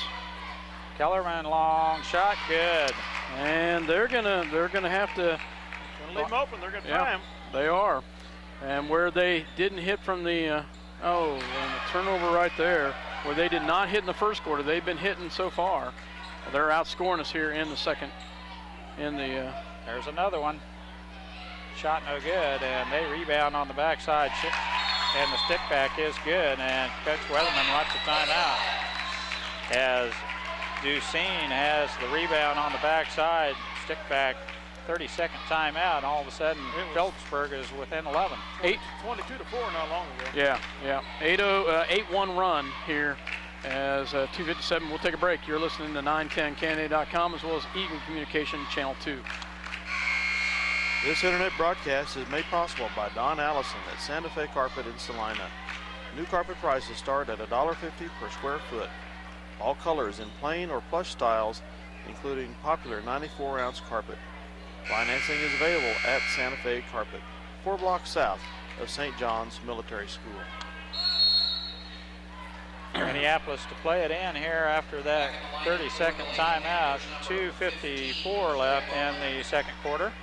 Speaker 3: Kellerman, long shot, good.
Speaker 2: And they're gonna have to
Speaker 1: Leave them open. They're going to try them.
Speaker 2: They are. And where they didn't hit from the, and the turnover right there, where they did not hit in the first quarter, they've been hitting so far. They're outscoring us here in the second.
Speaker 3: There's another one. Shot no good, and they rebound on the backside. And the stick back is good, and Coach Weatherman wants a timeout. As Ducine has the rebound on the backside, stick back, 30-second timeout, and all of a sudden Phillipsburg is within 11.
Speaker 1: 22-4 not long ago.
Speaker 2: Yeah. 8-1 run here as 2:57. We'll take a break. You're listening to 910KNA.com as well as Eaton Communication Channel 2.
Speaker 8: This internet broadcast is made possible by Don Allison at Santa Fe Carpet in Salina. New carpet prices start at $1.50 per square foot. All colors in plain or plush styles, including popular 94-ounce carpet. Financing is available at Santa Fe Carpet, 4 blocks south of St. John's Military School.
Speaker 3: Minneapolis to play it in here after that 30-second timeout. 2:54 left in the second quarter.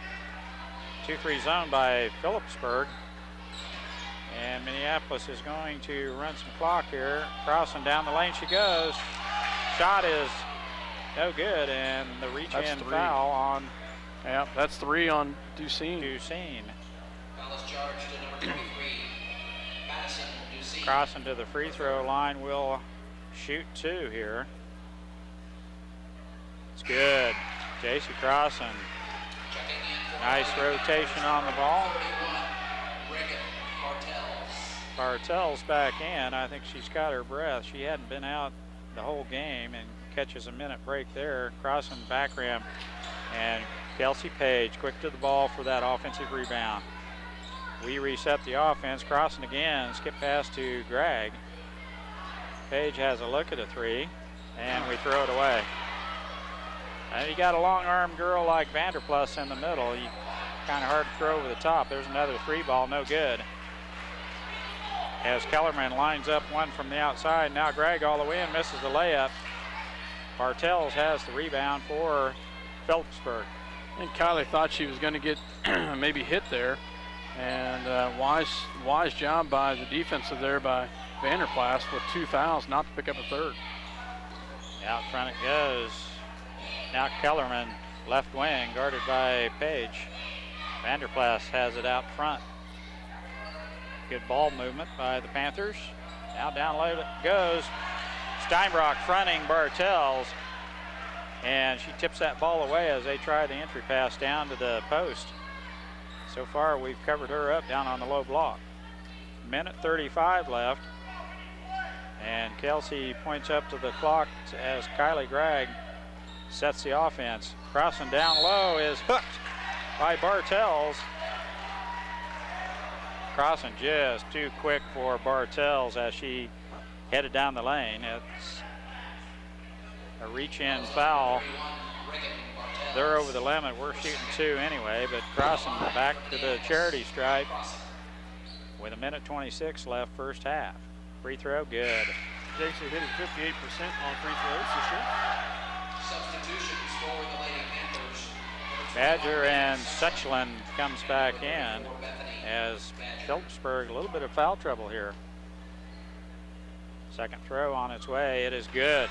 Speaker 3: 2-3 zone by Phillipsburg. And Minneapolis is going to run some clock here. Crossing down the lane she goes. Shot is no good, and the reach-in foul on.
Speaker 2: Yeah, that's 3 on Ducine.
Speaker 4: Foul is charged to number 23, Madison Ducine.
Speaker 3: Crossing to the free throw line, will shoot 2 here. It's good. J.C. Crossan. Nice rotation on the ball.
Speaker 4: 31, Reagan
Speaker 3: Bartels back in. I think she's got her breath. She hadn't been out the whole game and catches a minute break there. Crossan back rim. And Kelsey Page quick to the ball for that offensive rebound. We reset the offense. Crossan again. Skip pass to Gregg. Page has a look at a 3. And we throw it away. And you got a long arm girl like Vanderplus in the middle. You kind of hard to throw over the top. There's another 3 ball, no good. As Kellerman lines up one from the outside. Now Gregg all the way in, misses the layup. Bartels has the rebound for Phillipsburg.
Speaker 2: I think Kylie thought she was going to get maybe hit there. And wise job by the defensive there by Vanderplas with 2 fouls not to pick up a 3rd.
Speaker 3: Out front it goes. Now Kellerman, left wing, guarded by Page. Vanderplas has it out front. Good ball movement by the Panthers. Now down low it goes. Steinbrock fronting Bartels. And she tips that ball away as they try the entry pass down to the post. So far we've covered her up down on the low block. Minute 35 left. And Kelsey points up to the clock as Kylie Gregg sets the offense. Crossing down low is hooked by Bartels. Crossing just too quick for Bartels as she headed down the lane. It's a reach-in foul. They're over the limit. We're shooting 2 anyway, but Crossing back to the charity stripe with a minute 26 left first half. Free throw, good.
Speaker 1: J.C. hitting 58% on free throws this year.
Speaker 4: Substitutions for the Lady Panthers.
Speaker 3: Badger and Suchland comes back in as Phillipsburg, a little bit of foul trouble here. Second throw on its way. It is good.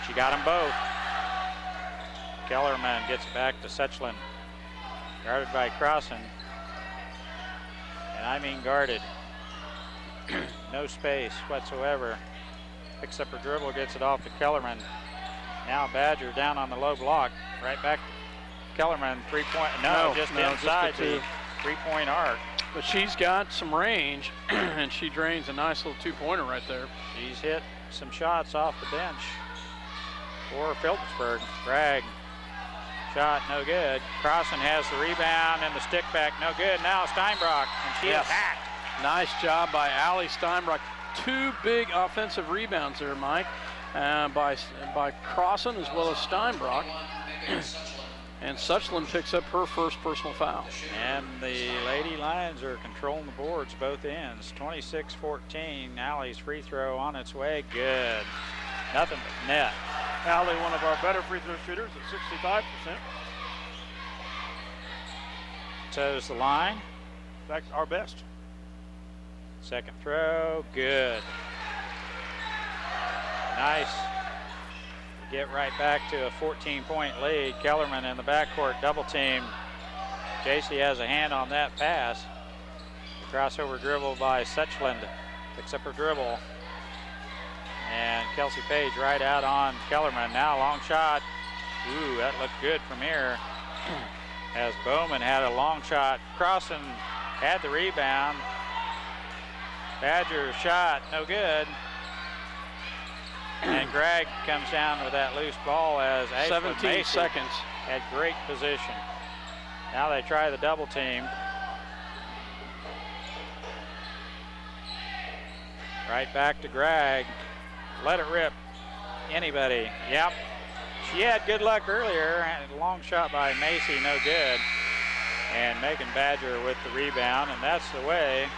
Speaker 3: She got them both. Kellerman gets it back to Suchland. Guarded by Crossan. And I mean guarded. No space whatsoever. Picks up her dribble, gets it off to Kellerman. Now Badger down on the low block. Right back to Kellerman. 3-point. No, just inside the 3-point arc.
Speaker 2: But she's got some range, and she drains a nice little 2-pointer right there.
Speaker 3: She's hit some shots off the bench for Phillipsburg. Gregg. Shot no good. Crossan has the rebound and the stick back no good. Now Steinbrock, and she is hacked.
Speaker 2: Nice job by Allie Steinbrock. 2 big offensive rebounds there, Mike, by Crossan as well as Steinbrock. And Suchland picks up her first personal foul.
Speaker 3: And the Lady Lions are controlling the boards both ends. 26-14. Allie's free throw on its way. Good. Nothing but net.
Speaker 1: Allie, one of our better free throw shooters at 65%.
Speaker 3: Toes the line.
Speaker 1: In fact, our best.
Speaker 3: Second throw. Good. Nice. Get right back to a 14-point lead. Kellerman in the backcourt double team. JC has a hand on that pass. Crossover dribble by Suchland. Picks up her dribble. And Kelsey Page right out on Kellerman. Now long shot. Ooh, that looked good from here. As Bowman had a long shot. Crossan had the rebound. Badger shot, no good. And Gregg comes down with that loose ball as
Speaker 2: 17 seconds.
Speaker 3: Had great position. Now they try the double team. Right back to Gregg. Let it rip. Anybody? Yep. She had good luck earlier. A long shot by Macy, no good. And Megan Badger with the rebound, and that's the way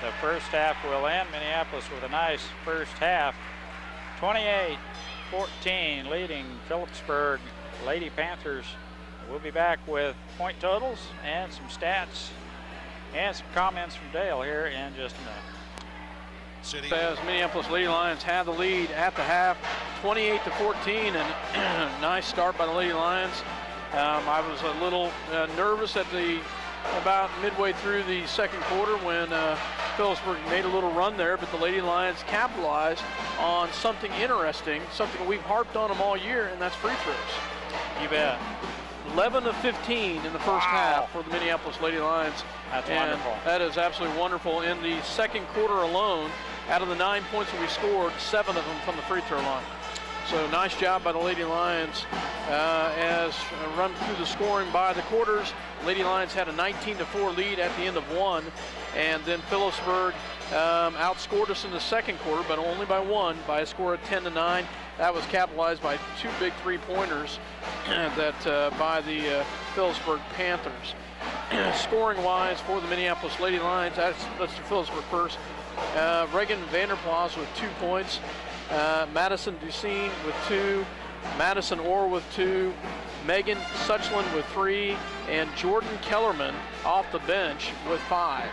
Speaker 3: the first half will end. Minneapolis with a nice first half. 28-14 leading Phillipsburg Lady Panthers. We'll be back with point totals and some stats and some comments from Dale here in just a minute.
Speaker 2: As Minneapolis Lady Lions have the lead at the half, 28-14, and nice start by the Lady Lions. I was a little nervous at about midway through the second quarter when Phillipsburg made a little run there, but the Lady Lions capitalized on something interesting, something we've harped on them all year, and that's free throws.
Speaker 3: You bet.
Speaker 2: 11 of 15 in the first half for the Minneapolis Lady Lions.
Speaker 3: That's
Speaker 2: and
Speaker 3: wonderful.
Speaker 2: That is absolutely wonderful. In the second quarter alone, out of the 9 points that we scored, 7 of them from the free throw line. So nice job by the Lady Lions as run through the scoring by the quarters. Lady Lions had a 19-4 lead at the end of one, and then Phillipsburg outscored us in the second quarter, but only by one, by a score of 10-9. That was capitalized by 2 big three-pointers that by the Phillipsburg Panthers. Scoring-wise for the Minneapolis Lady Lions, let's do Phillipsburg first. Reagan Vanderplas with 2 points. Madison Ducine with 2. Madison Orr with 2. Megan Suchland with 3. And Jordan Kellerman off the bench with 5.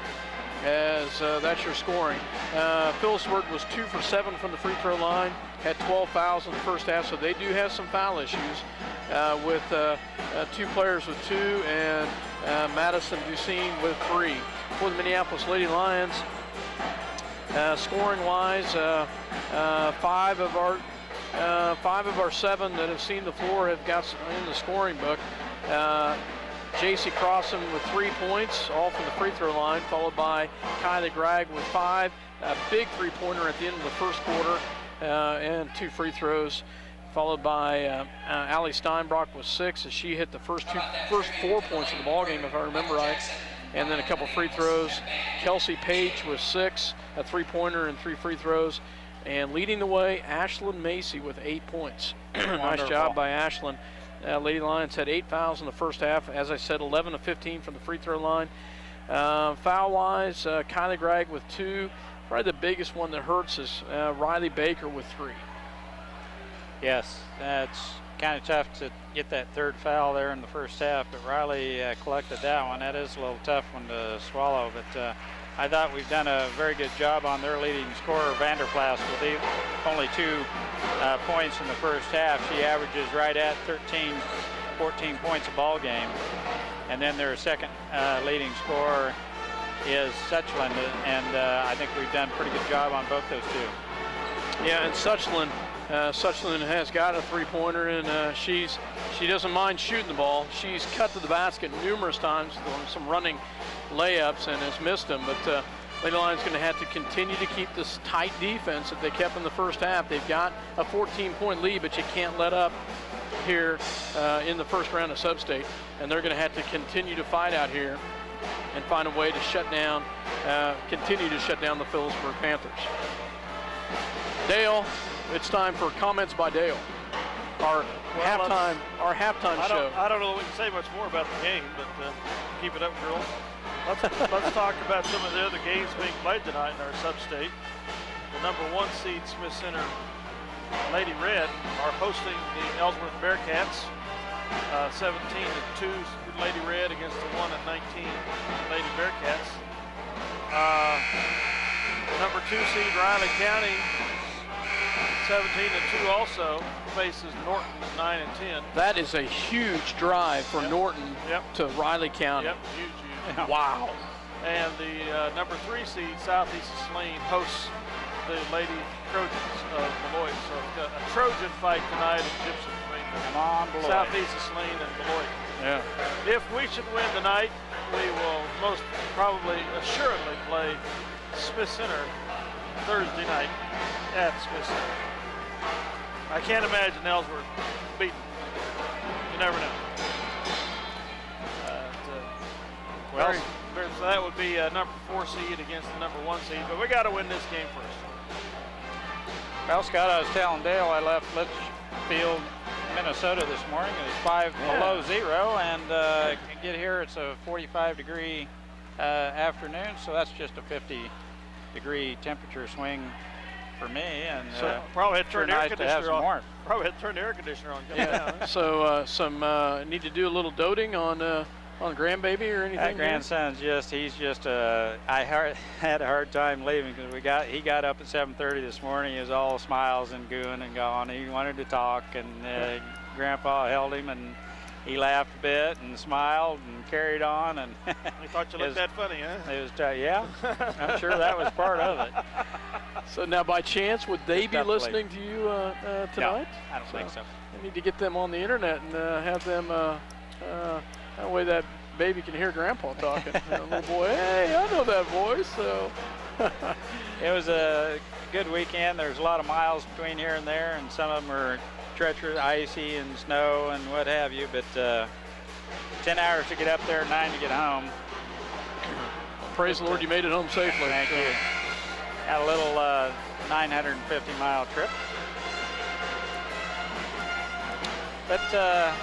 Speaker 2: As that's your scoring. Phillipsburg was 2 for 7 from the free throw line. Had 12 fouls in the first half, so they do have some foul issues with 2 players with 2 and Madison Ducine with 3. For the Minneapolis Lady Lions, scoring-wise, 5 of our 7 that have seen the floor have got in the scoring book. J.C. Crossan with 3 points, all from the free throw line, followed by Kylie Gregg with 5. A big three-pointer at the end of the first quarter, and 2 free throws, followed by Allie Steinbrock with 6 as she hit the first 4 points of the ballgame, if I remember right. And then a couple free throws. Kelsey Page with 6, a three-pointer and 3 free throws. And leading the way, Ashlyn Macy with 8 points. Nice job by Ashlyn. Lady Lions had 8 fouls in the first half. As I said, 11 of 15 from the free throw line. Foul-wise, Kylie Gregg with 2. Probably the biggest one that hurts is Riley Baker with 3.
Speaker 3: Yes, that's kind of tough to get that third foul there in the first half, but Riley collected that one. That is a little tough one to swallow, but I thought we've done a very good job on their leading scorer, Vanderplas, with only 2 points in the first half. She averages right at 14 points a ball game. And then their second leading scorer is Suchland, and I think we've done a pretty good job on both those 2.
Speaker 2: Yeah, and Suchland has got a three-pointer, and she doesn't mind shooting the ball. She's cut to the basket numerous times on some running layups and has missed them, but Lady Lions going to have to continue to keep this tight defense that they kept in the first half. They've got a 14-point lead, but you can't let up here in the first round of SubState, and they're going to have to continue to fight out here and find a way to continue to shut down the Phillipsburg Panthers. Dale, it's time for comments by Dale. our halftime show.
Speaker 1: I don't know that we can say much more about the game, but keep it up, girls. Let's talk about some of the other games being played tonight in our sub-state. The number 1 seed Smith Center Lady Red are hosting the Ellsworth Bearcats. 17-2 Lady Red against the 1-19 Lady Bearcats. Number 2 seed Riley County, 17-2 also faces Norton at 9-10.
Speaker 2: That is a huge drive for Norton to Riley County.
Speaker 1: Yep, huge.
Speaker 2: Wow.
Speaker 1: And the number 3 seed Southeast Saline hosts the Lady Trojans of Beloit. So a Trojan fight tonight in Gibson between
Speaker 3: Come on, Beloit.
Speaker 1: Southeast Saline and Beloit.
Speaker 2: Yeah.
Speaker 1: If we should win tonight, we will most probably assuredly play Smith Center Thursday night at Smith Center. I can't imagine Ellsworth beating. You never know. So that would be number 4 seed against the number 1 seed, but we got to win this game first.
Speaker 3: Well, Scott, I was telling Dale I left Litchfield, Minnesota this morning. It was 5 below 0, and get here it's a 45-degree afternoon, so that's just a 50-degree temperature swing for me. And
Speaker 1: so probably had to turn the air conditioner on.
Speaker 3: Probably
Speaker 1: had to turn the air conditioner on.
Speaker 2: Yeah. So need to do a little doting on grandbaby or anything?
Speaker 3: That grandson's he's just I had a hard time leaving because he got up at 7:30 this morning. He was all smiles and gooing and gone. He wanted to talk, and Grandpa held him, and he laughed a bit and smiled and carried on. And
Speaker 1: he thought you looked that funny, huh?
Speaker 3: It was yeah. I'm sure that was part of it.
Speaker 2: So now, by chance, would they be listening to you tonight?
Speaker 3: No, I don't think so.
Speaker 2: I need to get them on the internet and have them. That way that baby can hear Grandpa talking. Little boy, hey, I know that voice. So
Speaker 3: it was a good weekend. There's a lot of miles between here and there, and some of them are treacherous, icy, and snow and what have you. But 10 hours to get up there, 9 to get home.
Speaker 2: Praise the Lord, you made it home safely.
Speaker 3: Thank you. Had a little 950-mile trip. But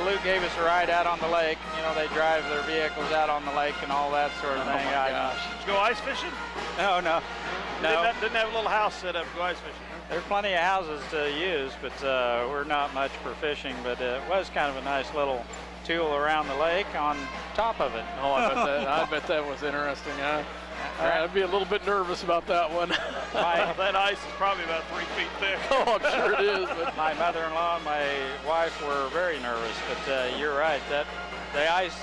Speaker 3: Luke gave us a ride out on the lake. You know, they drive their vehicles out on the lake and all that sort of thing.
Speaker 1: Oh my gosh. Did you go ice fishing?
Speaker 3: No.
Speaker 1: Didn't have a little house set up to go ice fishing.
Speaker 3: There's plenty of houses to use, but we're not much for fishing. But it was kind of a nice little tool around the lake on top of it.
Speaker 2: Oh, I bet that was interesting. I'd be a little bit nervous about that one.
Speaker 1: That ice is probably about 3 feet thick.
Speaker 2: Oh, I'm sure it is. But
Speaker 3: my mother-in-law and my wife were very nervous, but you're right. That the ice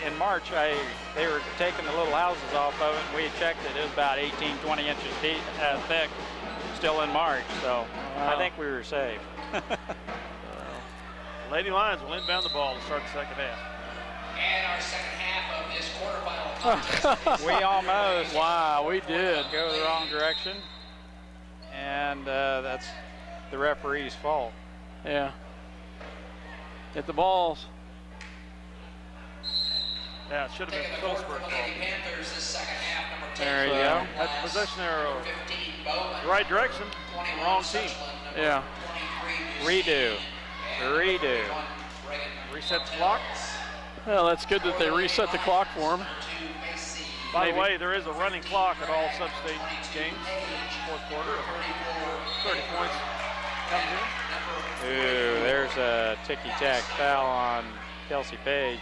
Speaker 3: in March, they were taking the little houses off of it, and we checked it. It was about 18, 20 inches deep, thick, still in March. So I think we were safe.
Speaker 1: Lady Lions will inbound the ball to start the second half.
Speaker 4: And our second half of this quarterfinal contest.
Speaker 3: We almost.
Speaker 2: Wow, we did.
Speaker 3: Go the wrong direction. And that's the referee's fault.
Speaker 2: Yeah. Hit the balls.
Speaker 1: Yeah, it should have been Phillipsburg.
Speaker 4: Panthers this second half, number 10.
Speaker 3: There you go.
Speaker 1: That's possession arrow. The right direction, wrong team.
Speaker 2: Yeah.
Speaker 3: Redo.
Speaker 1: Reset the clock.
Speaker 2: Well, that's good that they reset the clock for him.
Speaker 1: By the way, there is a running clock at all sub-state games. Fourth quarter, 30 points comes in.
Speaker 3: Ooh, there's a ticky-tack foul on Kelsey Page.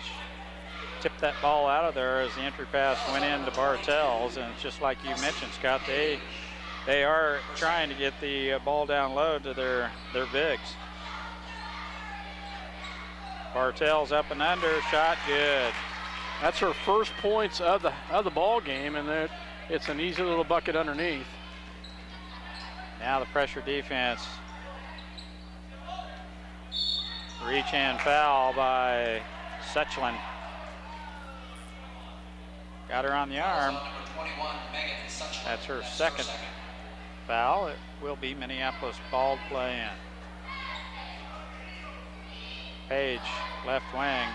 Speaker 3: Tipped that ball out of there as the entry pass went into Bartels, and it's just like you mentioned, Scott, they are trying to get the ball down low to their bigs. Bartels up and under, shot good.
Speaker 2: That's her first points of the ball game, and it's an easy little bucket underneath.
Speaker 3: Now the pressure defense. Reach and foul by Suchlin. Got her on the arm. That's her second foul. It will be Minneapolis ball play in. Page, left wing.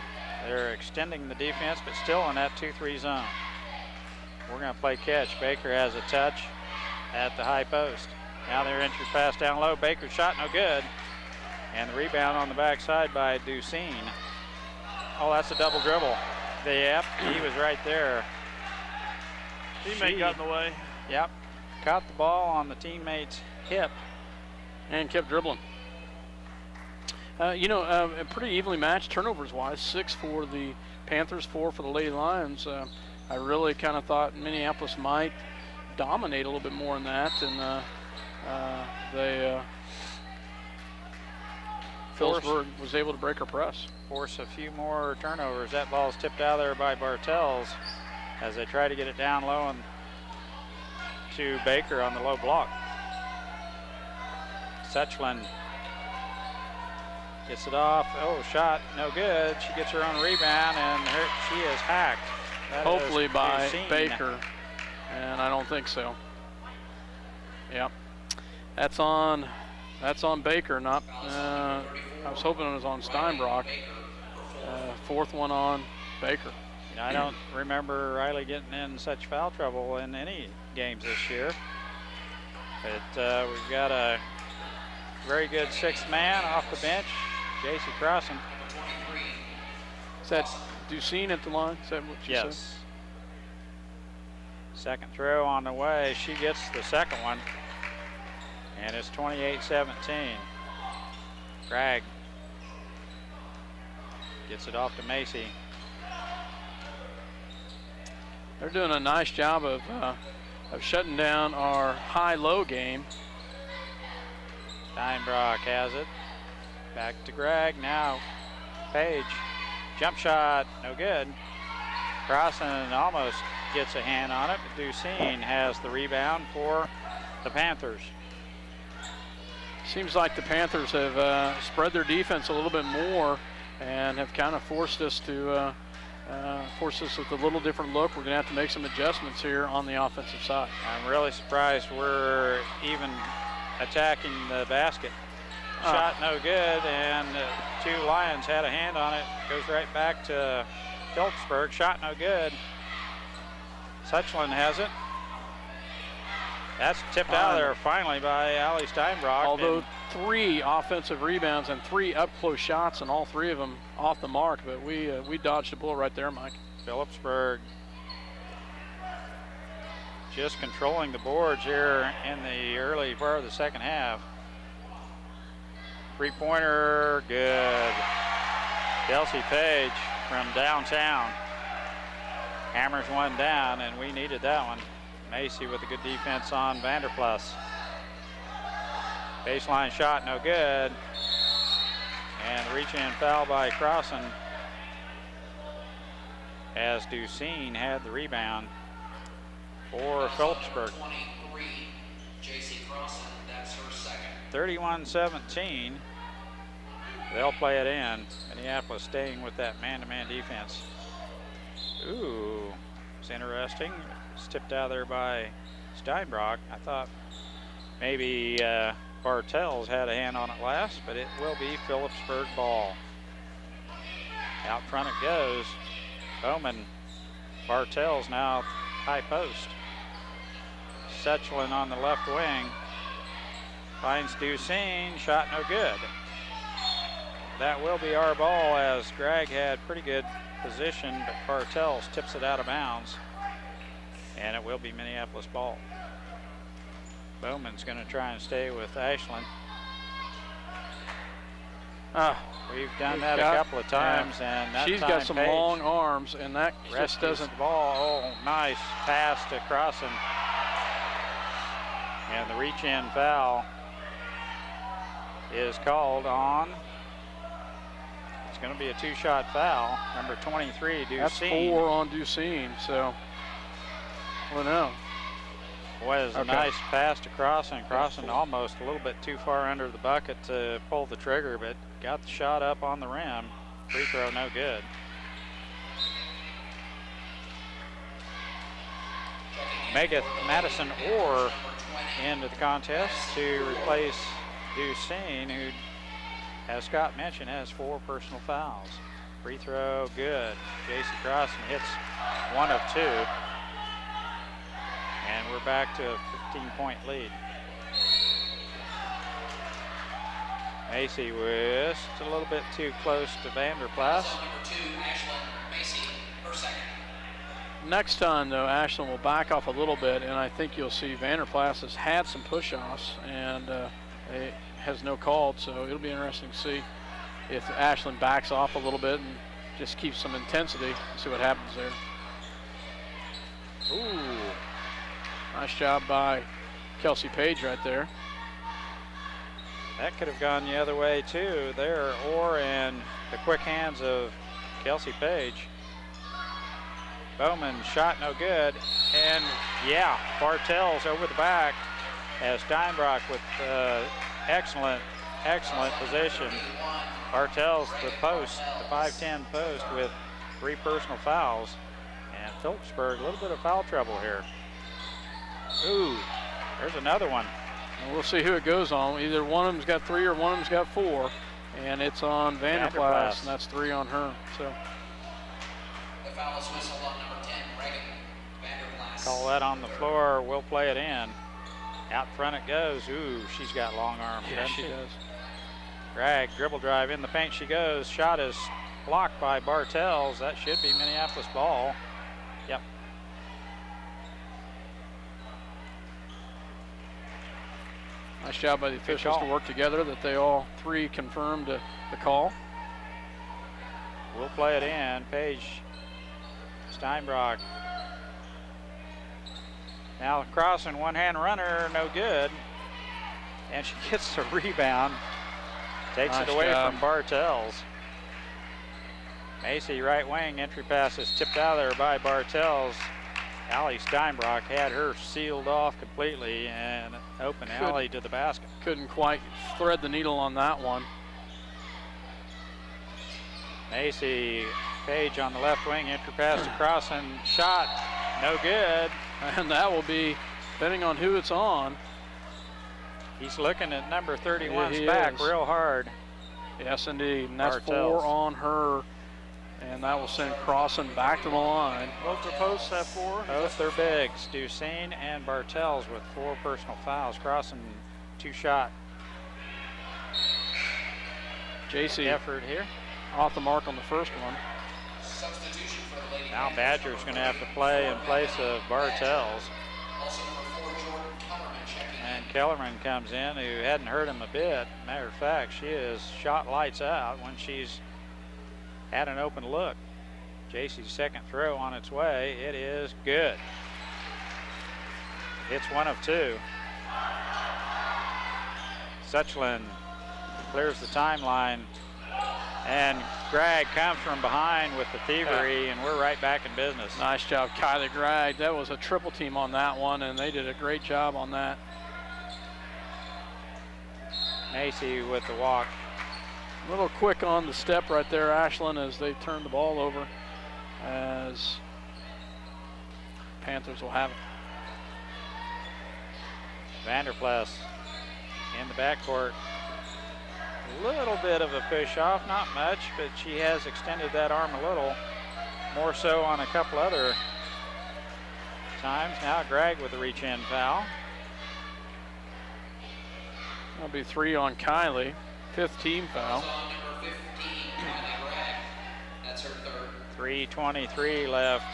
Speaker 3: They're extending the defense, but still in that 2-3 zone. We're going to play catch. Baker has a touch at the high post. Now they're entry pass down low. Baker's shot no good. And the rebound on the backside by Ducine. Oh, that's a double dribble. Yep, he was right there.
Speaker 1: Teammate got in the way.
Speaker 3: Yep, caught the ball on the teammate's hip.
Speaker 2: And kept dribbling. A pretty evenly matched turnovers-wise. 6 for the Panthers, 4 for the Lady Lions. I really kind of thought Minneapolis might dominate a little bit more in that, and Phillipsburg was able to break her press.
Speaker 3: Force a few more turnovers. That ball's tipped out there by Bartels as they try to get it down low and to Baker on the low block. Suchland gets it off. Oh, shot, no good. She gets her own rebound, and she is hacked. That
Speaker 2: Hopefully
Speaker 3: is
Speaker 2: by
Speaker 3: Ducine.
Speaker 2: Baker, and I don't think so. Yep, that's on Baker. Not. I was hoping it was on Steinbrock. 4th one on Baker.
Speaker 3: I don't remember Riley getting in such foul trouble in any games this year. But we've got a very good 6th man off the bench, J.C. Crossan.
Speaker 2: Is that Ducine at the line? Is that what you said?
Speaker 3: Yes. Second throw on the way. She gets the second one. And it's 28-17. Bragg gets it off to Macy.
Speaker 2: They're doing a nice job of shutting down our high-low game.
Speaker 3: Steinbrock has it. Back to Gregg now. Page. Jump shot, no good. Crossan almost gets a hand on it, but Ducine has the rebound for the Panthers.
Speaker 2: Seems like the Panthers have spread their defense a little bit more and have kind of forced us with a little different look. We're going to have to make some adjustments here on the offensive side.
Speaker 3: I'm really surprised we're even attacking the basket. Shot no good, and 2 Lions had a hand on it. Goes right back to Phillipsburg. Shot no good. Suchland has it. That's tipped out of there finally by Allie Steinbrock.
Speaker 2: Although 3 offensive rebounds and 3 up-close shots, and all 3 of them off the mark, but we dodged a bullet right there, Mike.
Speaker 3: Phillipsburg just controlling the boards here in the early part of the second half. 3-pointer, good. Kelsey Page from downtown hammers one down, and we needed that one. Macy with a good defense on Vanderplas. Baseline shot, no good. And reach-in foul by Crossan as Ducine had the rebound for Phillipsburg.
Speaker 4: 23, J.C. Crossan, that's her second.
Speaker 3: 31-17. They'll play it in. Minneapolis staying with that man-to-man defense. Ooh, it's interesting. It's tipped out there by Steinbrock. I thought maybe Bartels had a hand on it last, but it will be Phillipsburg ball. Out front it goes. Bowman, Bartels now high post. Suchland on the left wing. Finds Ducine, shot no good. That will be our ball as Gregg had pretty good position, but Bartels tips it out of bounds. And it will be Minneapolis ball. Bowman's going to try and stay with Ashland. We've done that a couple of times, and that
Speaker 2: she's
Speaker 3: time
Speaker 2: got some
Speaker 3: Page
Speaker 2: long arms, and that just doesn't.
Speaker 3: the ball. Oh, nice pass to Crossan. And the reach-in foul is called on. It's going to be a 2-shot foul. Number 23, Ducine.
Speaker 2: That's 4 on Ducine, so. Well, no.
Speaker 3: Boy, it was a nice pass to Crossan. Crossan almost a little bit too far under the bucket to pull the trigger, but got the shot up on the rim. Free throw, no good. Megadeth Madison Orr into the contest to replace Ducine, who, as Scott mentioned, has 4 personal fouls. Free throw, good. J.C. Crossan hits 1 of 2. And we're back to a 15-point lead. Macy was a little bit too close to Vanderplas.
Speaker 4: Number 2, Ashlyn Macy, her second.
Speaker 2: Next time, though, Ashland will back off a little bit, and I think you'll see Vanderplas has had some push-offs and it has no called, so it'll be interesting to see if Ashland backs off a little bit and just keeps some intensity, see what happens there. Ooh, nice job by Kelsey Page right there.
Speaker 3: That could have gone the other way too there, or in the quick hands of Kelsey Page. Bowman shot no good, and yeah, Bartels over the back as Steinbrock with excellent position. Bartels the post, the 5'10" post with 3 personal fouls, and Phillipsburg a little bit of foul trouble here. Ooh, there's another one.
Speaker 2: And we'll see who it goes on. Either one of them's got 3 or one of them's got 4, and it's on Vanderplas, and that's 3 on her. So
Speaker 4: The foul is whistled on number 10, Reagan Vanderplas.
Speaker 3: Call that on the floor. We'll play it in. Out front it goes. Ooh, she's got long arms.
Speaker 2: yeah,
Speaker 3: doesn't
Speaker 2: she does.
Speaker 3: Drag, dribble drive, in the paint she goes. Shot is blocked by Bartels. That should be Minneapolis ball. Yep.
Speaker 2: Nice job by the officials to work together that they all 3 confirmed the call.
Speaker 3: We'll play it in. Page, Steinbrock. Now crossing, one-hand runner, no good. And she gets the rebound. Takes
Speaker 2: Nice
Speaker 3: it away
Speaker 2: job
Speaker 3: from Bartels. Macy, right wing, entry pass is tipped out of there by Bartels. Allie Steinbrock had her sealed off completely, and open alley to the basket.
Speaker 2: Couldn't quite thread the needle on that one.
Speaker 3: Macy, Page on the left wing, entry pass across and shot, no good.
Speaker 2: And that will be, depending on who it's on.
Speaker 3: He's looking at number 31's
Speaker 2: Yeah,
Speaker 3: back
Speaker 2: is.
Speaker 3: real hard.
Speaker 2: Yes, indeed. And that's
Speaker 3: Bartels.
Speaker 2: 4 on her. And that will send Crossan back to the line.
Speaker 8: Both their posts have 4.
Speaker 3: Both their bigs, Ducene and Bartels with 4 personal fouls. Crossan 2-shot
Speaker 2: JC
Speaker 3: effort here.
Speaker 2: off the mark on the first one.
Speaker 4: Substitution for the Lady
Speaker 3: Now
Speaker 4: Panthers.
Speaker 3: Badger's going to have to play in place of Bartels.
Speaker 4: Also number 4, Jordan Kellerman checking in.
Speaker 3: And Kellerman comes in, who hadn't hurt him a bit. Matter of fact, she is shot lights out when she's had an open look. JC's second throw on its way. It is good. It's 1 of 2. Suchland clears the timeline, and Gragg comes from behind with the thievery, and we're right back in business.
Speaker 2: Nice job, Kylie Gragg. That was a triple team on that one, and they did a great job on that.
Speaker 3: Macy with the walk.
Speaker 2: A little quick on the step right there, Ashland, as they turn the ball over, as Panthers will have it.
Speaker 3: Vanderplas in the backcourt. A little bit of a push off, not much, but she has extended that arm a little, more so on a couple other times. Now Gragg with the reach in foul.
Speaker 2: That'll be 3 on Kylie, 5th team foul.
Speaker 4: On number 15, Kylie Gragg. That's her third.
Speaker 3: 3:23 left.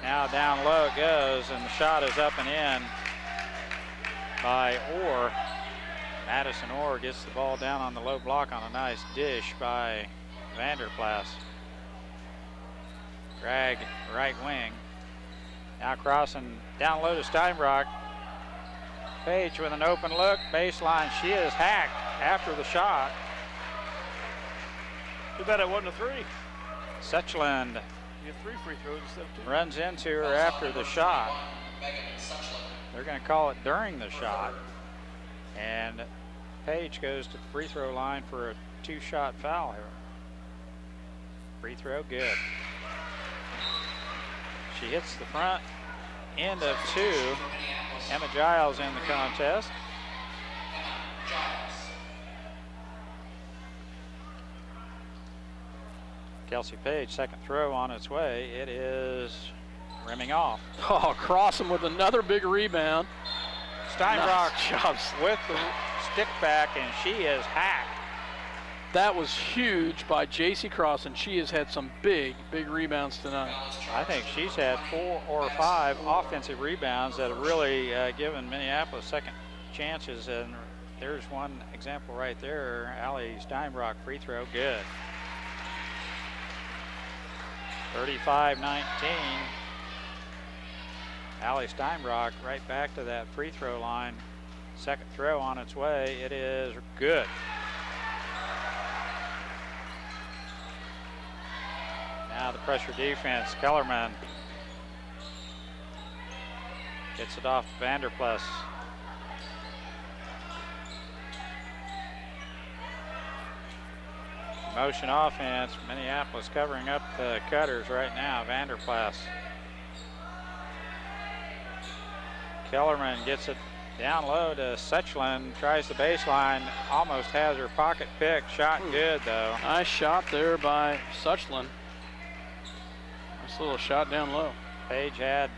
Speaker 3: Now down low it goes, and the shot is up and in by Orr. Madison Orr gets the ball down on the low block on a nice dish by Vanderplas. Gragg, right wing. Now crossing down low to Steinbrock. Page with an open look, baseline. She is hacked after the shot.
Speaker 8: Too bad it wasn't a 3.
Speaker 3: Suchland
Speaker 8: You have 3 free throws instead of 2.
Speaker 3: runs into her after the shot.
Speaker 4: Megan Suchland.
Speaker 3: They're going to call it during the shot. And Page goes to the free throw line for a 2-shot foul here. Free throw, good. She hits the front end of 2. Emma Giles in the contest.
Speaker 4: Giles.
Speaker 3: Kelsey Page, second throw on its way. It is rimming off.
Speaker 2: Oh, Crossan with another big rebound.
Speaker 3: Steinbrock
Speaker 2: Nice job.
Speaker 3: with the stick back, and she is hacked
Speaker 2: that was huge by J.C. Cross, and she has had some big rebounds tonight.
Speaker 3: I think she's had 4 or 5 offensive rebounds that have really given Minneapolis second chances, and there's one example right there. Allie Steinbrock free throw, good. 35-19. Allie Steinbrock right back to that free throw line. Second throw on its way. It is good. Now the pressure defense. Kellerman gets it off to Vanderplas. Motion offense. Minneapolis covering up the cutters right now. Vanderplas. Kellerman gets it down low to Suchland, tries the baseline, almost has her pocket pick. Shot good though.
Speaker 2: Nice shot there by Suchland. Nice little shot down low.
Speaker 3: Page had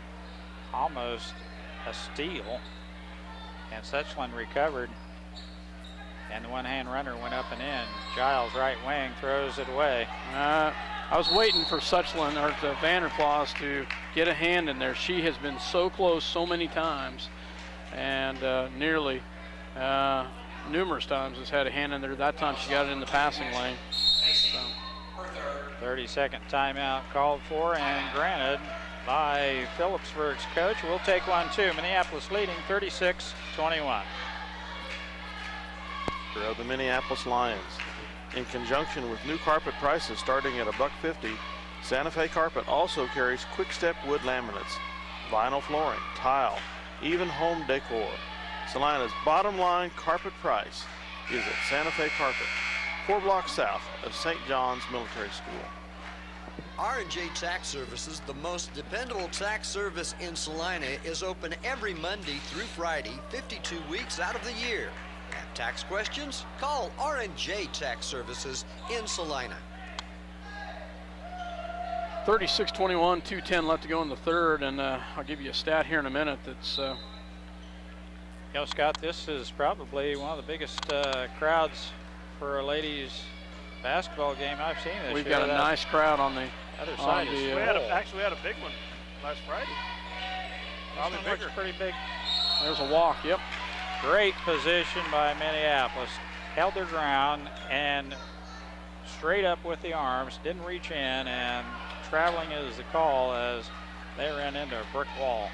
Speaker 3: almost a steal, and Suchland recovered, and the one-hand runner went up and in. Giles, right wing, throws it away.
Speaker 2: I was waiting for Suchland or to Vanderplas to get a hand in there. She has been so close so many times, and nearly numerous times has had a hand in there. That time she got it in the passing lane. So.
Speaker 3: 30-second timeout called for and granted by Phillipsburg's coach. We'll take one too. Minneapolis leading 36-21.
Speaker 8: For the Minneapolis Lions. In conjunction with new carpet prices starting at $1.50, Santa Fe Carpet also carries quick step wood laminates, vinyl flooring, tile, even home decor. Salina's bottom line carpet price is at Santa Fe Carpet, 4 blocks south of St. John's Military School.
Speaker 9: R&J Tax Services, the most dependable tax service in Salina, is open every Monday through Friday, 52 weeks out of the year. Have tax questions? Call R&J Tax Services in Salina.
Speaker 2: 36-21, 2:10 left to go in the third, and I'll give you a stat here in a minute that's...
Speaker 3: You know, Scott, this is probably one of the biggest crowds for a ladies basketball game I've seen this year.
Speaker 2: We've got a nice crowd on the
Speaker 3: other side.
Speaker 1: We actually had a big one last Friday. Probably bigger.
Speaker 3: Pretty big.
Speaker 2: There's a walk, yep.
Speaker 3: Great position by Minneapolis. Held their ground and straight up with the arms, didn't reach in, and traveling is the call as they ran into a brick wall.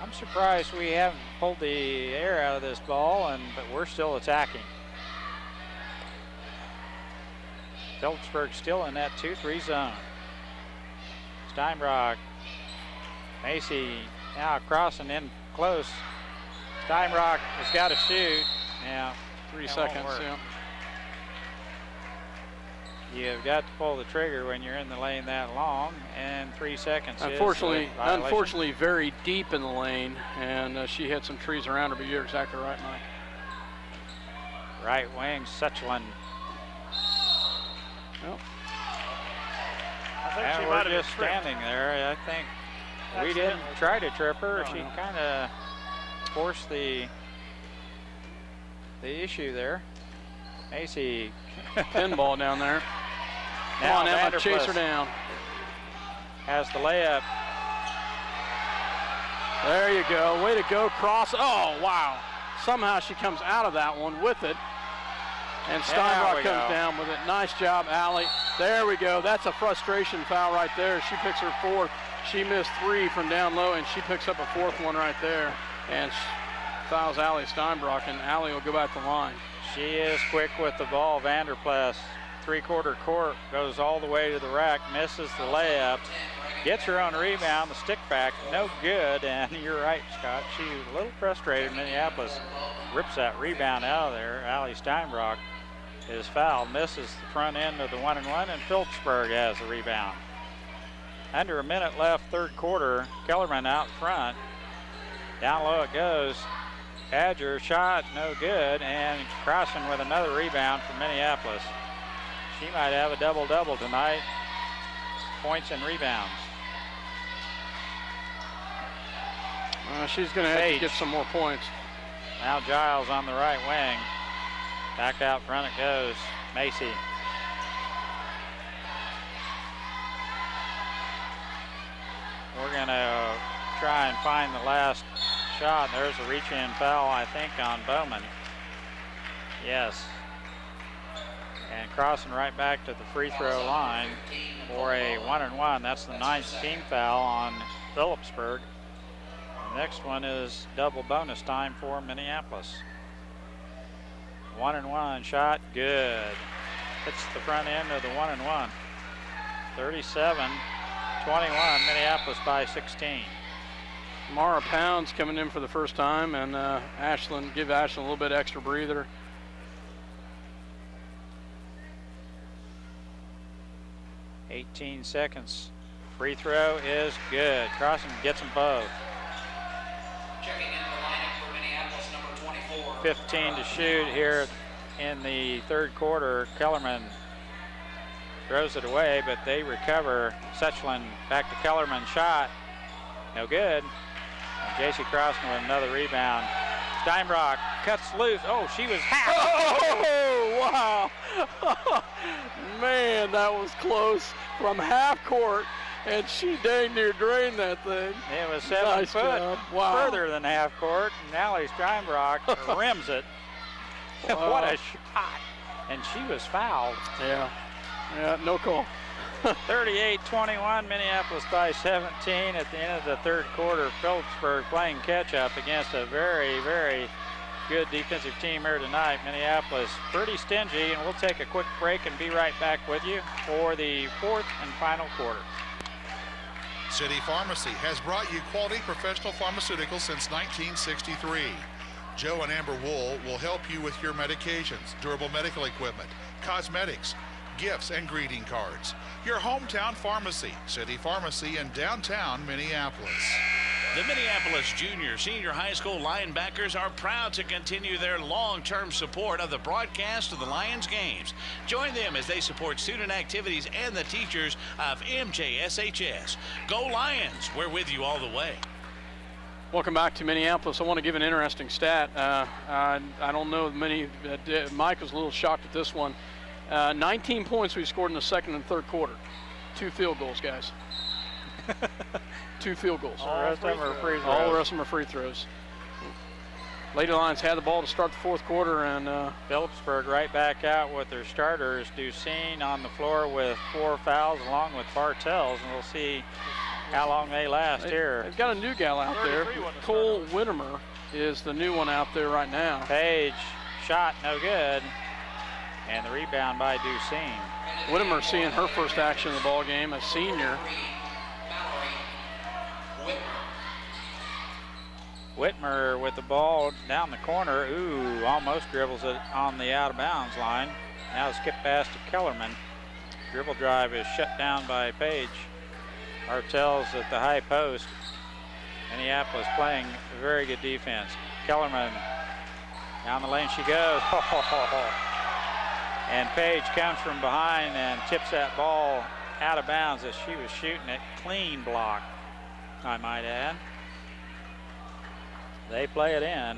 Speaker 3: I'm surprised we haven't pulled the air out of this ball, but we're still attacking. Phillipsburg still in that 2-3 zone. Steinbrock, Macy now crossing in close. Steinbrock has got to shoot. Now
Speaker 2: 3 seconds. Yeah.
Speaker 3: You've got to pull the trigger when you're in the lane that long, and 3 seconds.
Speaker 2: Unfortunately, very deep in the lane, and she had some trees around her. But you're exactly right, Mike.
Speaker 3: Right wing, Suchland.
Speaker 2: Well,
Speaker 3: and we're just standing there. I think we didn't try to trip her. She kind of forced the issue there. Macy.
Speaker 2: Pinball down there. Come on, Emma, chase her down.
Speaker 3: Has the layup.
Speaker 2: There you go. Way to go, Cross. Oh, wow. Somehow she comes out of that one with it. And Steinbrock comes down with it. Nice job, Allie. There we go. That's a frustration foul right there. She picks her 4th. She missed 3 from down low, and she picks up a 4th one right there. And fouls Allie Steinbrock, and Allie will go back to the line.
Speaker 3: She is quick with the ball. Vanderplas, 3/4 court, goes all the way to the rack, misses the layup, gets her own rebound, the stick back, no good, and you're right, Scott, she's a little frustrated. Minneapolis rips that rebound out of there. Allie Steinbrock is fouled, misses the front end of the 1-and-1, and Phillipsburg has the rebound. Under a minute left, third quarter, Kellerman out front. Down low it goes. Badger shot, no good, and Crossen with another rebound for Minneapolis. She might have a double-double tonight. Points and rebounds.
Speaker 2: She's going to have to get some more points.
Speaker 3: Now Giles on the right wing. Back out front it goes. Macy. We're going to try and find the last shot. There's a reach-in foul, I think, on Bowman. Yes. And crossing right back to the free throw line for a 1-and-1. That's the 9th team foul on Phillipsburg. The next one is double bonus time for Minneapolis. 1-and-1 shot, good. Hits the front end of the 1-and-1. 37-21, Minneapolis by 16.
Speaker 2: Mara Pounds coming in for the first time, and give Ashland a little bit extra breather.
Speaker 3: $18 seconds. Free throw is good. Crossing gets them both.
Speaker 4: Checking in the lineup for Minneapolis, number 24.
Speaker 3: 15 to shoot here in the third quarter. Kellerman throws it away, but they recover. Suchland back to Kellerman, shot. No good. And J.C. Crossing with another rebound. Steinbrock cuts loose. Oh, she was half.
Speaker 2: Oh, wow. Man, that was close from half court, and she dang near drained that thing.
Speaker 3: It was 7
Speaker 2: Nice
Speaker 3: foot
Speaker 2: job. Wow.
Speaker 3: further than half court. And Allie Steinbrock rims it.
Speaker 2: Wow.
Speaker 3: What a shot. And she was fouled.
Speaker 2: Yeah, no call.
Speaker 3: 38-21, Minneapolis by 17 at the end of the third quarter. Phillipsburg playing catch-up against a very, very good defensive team here tonight. Minneapolis pretty stingy, and we'll take a quick break and be right back with you for the fourth and final quarter.
Speaker 6: City Pharmacy has brought you quality professional pharmaceuticals since 1963. Joe and Amber Wool will help you with your medications, durable medical equipment, cosmetics, gifts, and greeting cards. Your hometown pharmacy, City Pharmacy in downtown Minneapolis.
Speaker 10: The Minneapolis Junior Senior High School Linebackers are proud to continue their long-term support of the broadcast of the Lions games. Join them as they support student activities and the teachers of MJSHS. Go Lions! We're with you all the way.
Speaker 2: Welcome back to Minneapolis. I want to give an interesting stat. I don't know many. Mike was a little shocked at this one. 19 points we scored in the second and third quarter. 2 field goals, guys. 2 field goals.
Speaker 3: All the rest of them are free throws.
Speaker 2: All the rest of them are free throws. Lady Lions had the ball to start the fourth quarter, and
Speaker 3: Phillipsburg right back out with their starters. Ducine on the floor with 4 fouls along with Bartels, and we'll see how long they last here.
Speaker 2: They've got a new gal out there. Cole Whittemer is the new one out there right now.
Speaker 3: Page, shot, no good. And the rebound by Ducine.
Speaker 2: Whittemer seeing her first action of the ball game, a senior.
Speaker 3: Whitmer with the ball down the corner. Ooh, almost dribbles it on the out of bounds line. Now skip pass to Kellerman. Dribble drive is shut down by Page. Bartels at the high post. Minneapolis playing very good defense. Kellerman down the lane she goes. And Page comes from behind and tips that ball out of bounds as she was shooting it. Clean block, I might add. They play it in.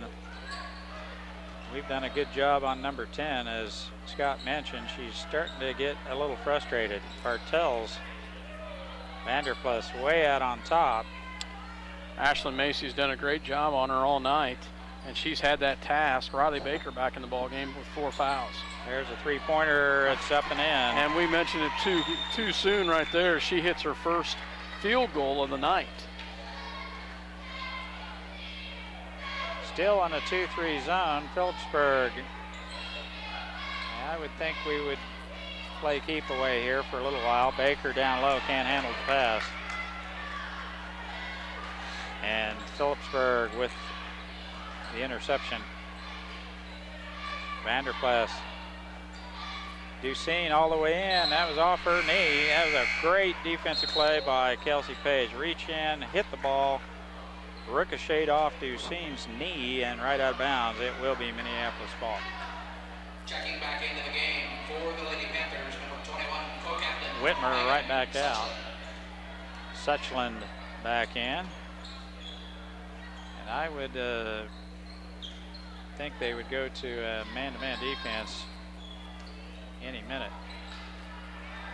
Speaker 3: We've done a good job on number 10. As Scott mentioned, she's starting to get a little frustrated. Bartels, Vanderplus way out on top.
Speaker 2: Ashlyn Macy's done a great job on her all night, and she's had that task. Riley Baker back in the ball game with 4 fouls.
Speaker 3: There's a three-pointer. It's up and in.
Speaker 2: And we mentioned it too soon right there. She hits her first field goal of the night.
Speaker 3: Still on a 2-3 zone, Phillipsburg. I would think we would play keep away here for a little while. Baker down low, can't handle the pass. And Phillipsburg with the interception. Vanderplas. Ducine all the way in. That was off her knee. That was a great defensive play by Kelsey Page. Reach in, hit the ball, ricocheted off Ducine's knee and right out of bounds. It will be Minneapolis ball.
Speaker 4: Checking back into the game for the Lady Panthers, number 21, co-captain
Speaker 3: Whitmer right back out. Suchland back in. And I would think they would go to man-to-man defense any minute.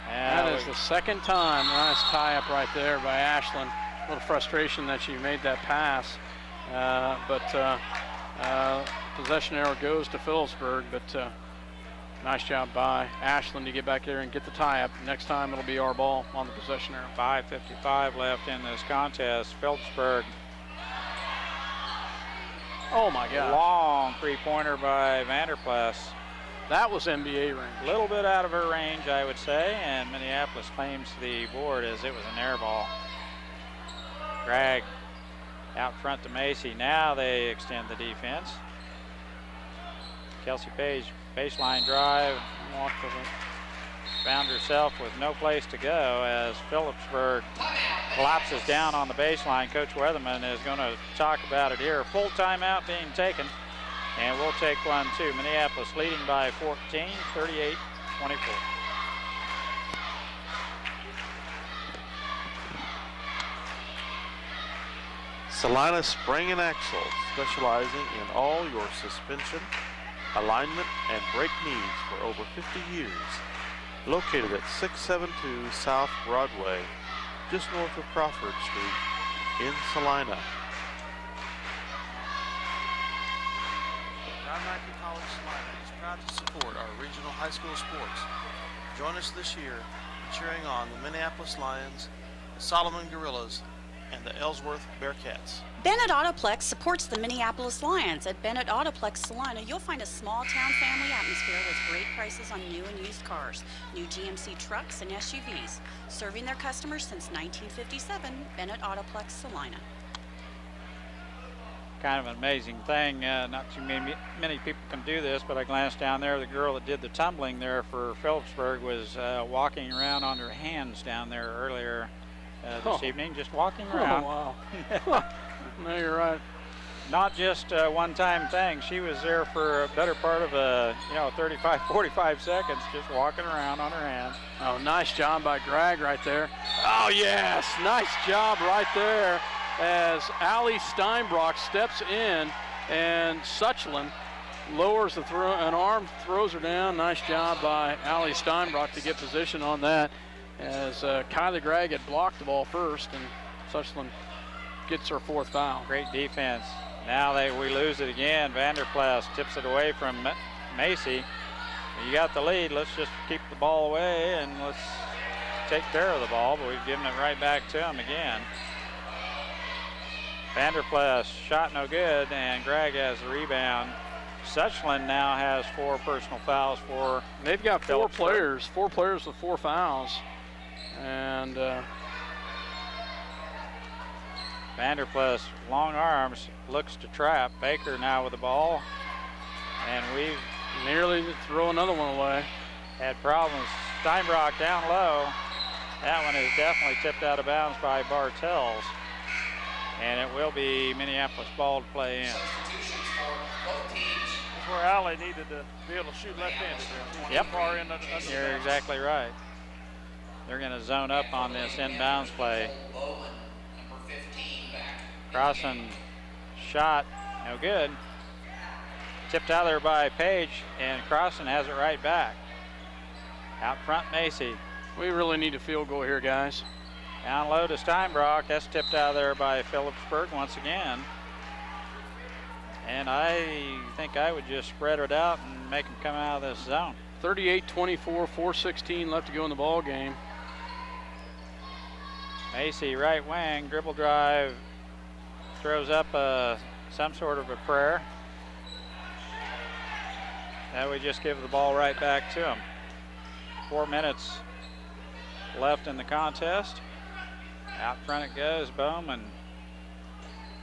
Speaker 2: That is the second time. Nice tie-up right there by Ashlyn. A little frustration that she made that pass. But possession arrow goes to Phillipsburg, but nice job by Ashlyn to get back there and get the tie-up. Next time it'll be our ball on the possession arrow.
Speaker 3: 5:55 left in this contest. Phillipsburg.
Speaker 2: Oh my God.
Speaker 3: Long three-pointer by Vanderplas.
Speaker 2: That was NBA range.
Speaker 3: A little bit out of her range, I would say, and Minneapolis claims the board as it was an air ball. Drag out front to Macy. Now they extend the defense. Kelsey Page, baseline drive. Found herself with no place to go as Phillipsburg collapses down on the baseline. Coach Weatherman is going to talk about it here. Full timeout being taken, and we'll take one too. Minneapolis leading by 14, 38-24.
Speaker 8: Salina Spring and Axle, specializing in all your suspension, alignment, and brake needs for over 50 years. Located at 672 South Broadway, just north of Crawford Street in Salina. Nike College Salina is proud to support our regional high school sports. Join us this year cheering on the Minneapolis Lions, the Solomon Gorillas, and the Ellsworth Bearcats.
Speaker 11: Bennett Autoplex supports the Minneapolis Lions. At Bennett Autoplex Salina, you'll find a small town family atmosphere with great prices on new and used cars, new GMC trucks and SUVs. Serving their customers since 1957, Bennett Autoplex Salina.
Speaker 3: Kind of an amazing thing. Not too many people can do this, but I glanced down there. The girl that did the tumbling there for Phillipsburg was walking around on her hands down there earlier this evening, just walking around.
Speaker 2: Oh, wow. No, you're right.
Speaker 3: Not just a one-time thing. She was there for a better part of 35, 45 seconds, just walking around on her hands.
Speaker 2: Oh, nice job by Greg right there. Oh, yes, nice job right there as Allie Steinbrock steps in and Suchlin lowers the throw, an arm throws her down. Nice job by Allie Steinbrock to get position on that, as Kylie Gregg had blocked the ball first, and Suchlin gets her fourth foul.
Speaker 3: Great defense. Now we lose it again. Vanderplas tips it away from Macy. You got the lead. Let's just keep the ball away and let's take care of the ball, but we've given it right back to them again. Vanderplas shot no good, and Gregg has the rebound. Suchlin now has 4 personal fouls for.
Speaker 2: They've got four players with 4 fouls. And
Speaker 3: Vanderplas, long arms, looks to trap. Baker now with the ball. And we've
Speaker 2: nearly throw another one away.
Speaker 3: Had problems. Steinbrock down low. That one is definitely tipped out of bounds by Bartels. And it will be Minneapolis ball to play in.
Speaker 4: Substitutions for both teams.
Speaker 1: That's where Allie needed to be able to shoot left-handed there.
Speaker 3: Yep.
Speaker 1: Far in under
Speaker 3: You're exactly right. They're going to zone up on this inbounds play.
Speaker 4: Bowman, number 15, back.
Speaker 3: Crossan shot, no good. Tipped out there by Page, and Crossan has it right back. Out front, Macy.
Speaker 2: We really need a field goal here, guys.
Speaker 3: Down low to Steinbrock. That's tipped out there by Phillipsburg once again. And I think I would just spread it out and make them come out of this zone.
Speaker 2: 38-24, 4:16 left to go in the ball game.
Speaker 3: Macy, right wing, dribble drive, throws up some sort of a prayer. Now we just give the ball right back to him. 4 minutes left in the contest. Out front it goes, Bowman.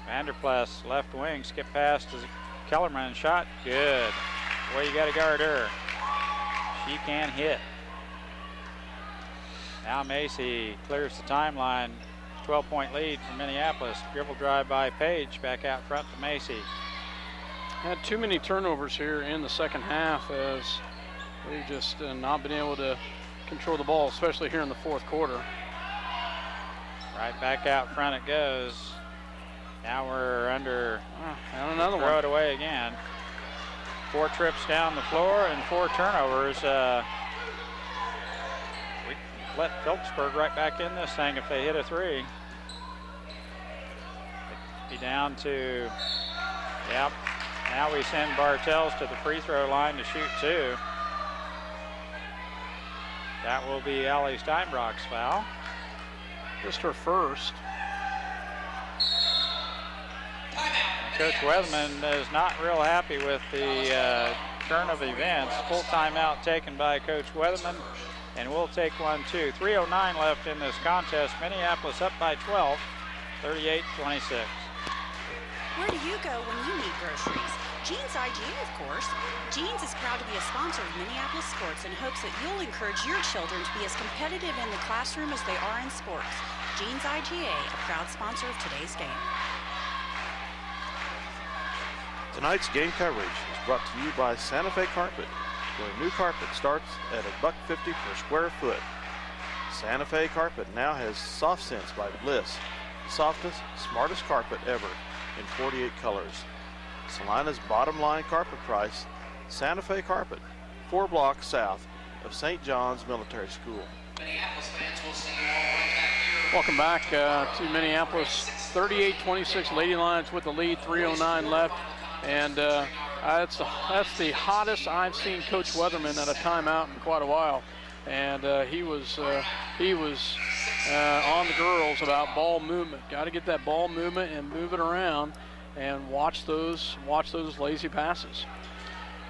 Speaker 3: Vanderplas, left wing, skip past to Kellerman, shot, good. Boy, you got to guard her. She can hit. Now Macy clears the timeline. 12-point lead for Minneapolis. Dribble drive by Page, back out front to Macy.
Speaker 2: Had too many turnovers here in the second half, as we've just not been able to control the ball, especially here in the fourth quarter.
Speaker 3: Right back out front it goes. Now we're under.
Speaker 2: And another
Speaker 3: throw
Speaker 2: one.
Speaker 3: it away again. 4 trips down the floor and 4 turnovers. We let Phillipsburg right back in this thing if they hit a 3. Be down to, yep. Now we send Bartels to the free throw line to shoot 2. That will be Allie Steinbrock's foul.
Speaker 2: Just her first.
Speaker 3: Coach Weatherman is not real happy with the turn of events. Full timeout taken by Coach Weatherman, and we'll take one too. 3:09 left in this contest. Minneapolis up by 12, 38-26.
Speaker 11: Where do you go when you need groceries? Jeans IGA, of course. Jeans is proud to be a sponsor of Minneapolis sports and hopes that you'll encourage your children to be as competitive in the classroom as they are in sports. Jeans IGA, a proud sponsor of today's game.
Speaker 8: Tonight's game coverage is brought to you by Santa Fe Carpet, where new carpet starts at $1.50 per square foot. Santa Fe Carpet now has Soft Sense by Bliss, the softest, smartest carpet ever in 48 colors. Salina's bottom line carpet price, Santa Fe Carpet, 4 blocks south of St. John's Military School.
Speaker 4: Minneapolis fans will see you all right back here.
Speaker 2: Welcome back to Minneapolis. 38-26 Lady Lions with the lead, 3:09 left. And that's the hottest I've seen Coach Weatherman at a timeout in quite a while. And he was on the girls about ball movement. Got to get that ball movement and move it around, and watch those lazy passes.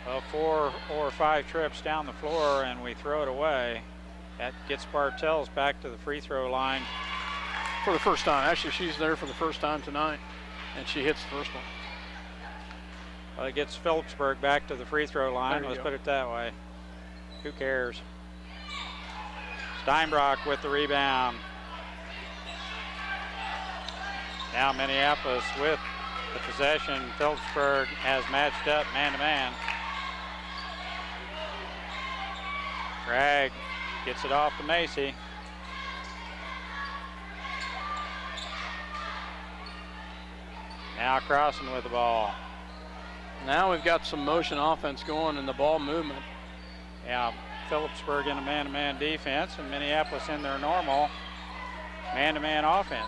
Speaker 3: Well, 4 or 5 trips down the floor and we throw it away. That gets Bartels back to the free throw line.
Speaker 2: For the first time. Actually, she's there for the first time tonight, and she hits the first one.
Speaker 3: Well, it gets Phillipsburg back to the free throw line. Let's put it that way. Who cares? Steinbrock with the rebound. Now Minneapolis with the possession. Phillipsburg has matched up man-to-man. Bragg gets it off to Macy. Now Crossen with the ball.
Speaker 2: Now we've got some motion offense going in the ball movement.
Speaker 3: Yeah, Phillipsburg in a man-to-man defense and Minneapolis in their normal man-to-man offense.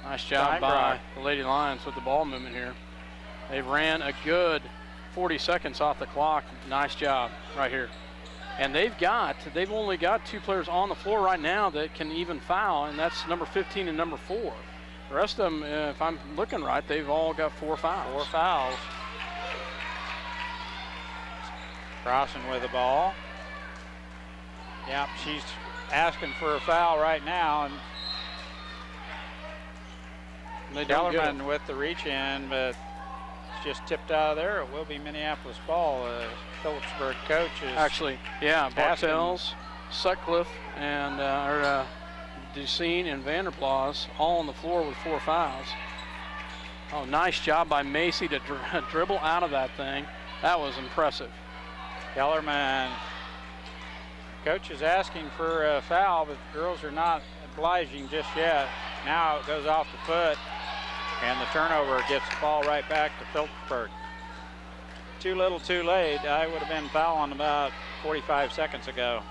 Speaker 2: Nice job by the Lady Lions with the ball movement here. They ran a good 40 seconds off the clock. Nice job right here. And they've only got 2 players on the floor right now that can even foul, and that's number 15 and number 4. The rest of them, if I'm looking right, they've all got 4 fouls.
Speaker 3: 4 fouls. Crossen with the ball. Yep, she's asking for a foul right now, and Kellerman with the reach in, but it's just tipped out of there. It will be Minneapolis ball. Phillipsburg coach is
Speaker 2: actually, yeah, Bartels, Sutcliffe, and Ducine and Vanderplas all on the floor with 4 fouls. Oh, nice job by Macy to dribble out of that thing. That was impressive.
Speaker 3: Kellerman. Coach is asking for a foul, but the girls are not obliging just yet. Now it goes off the foot, and the turnover gets the ball right back to Phillipsburg. Too little, too late. I would have been fouling about 45 seconds ago.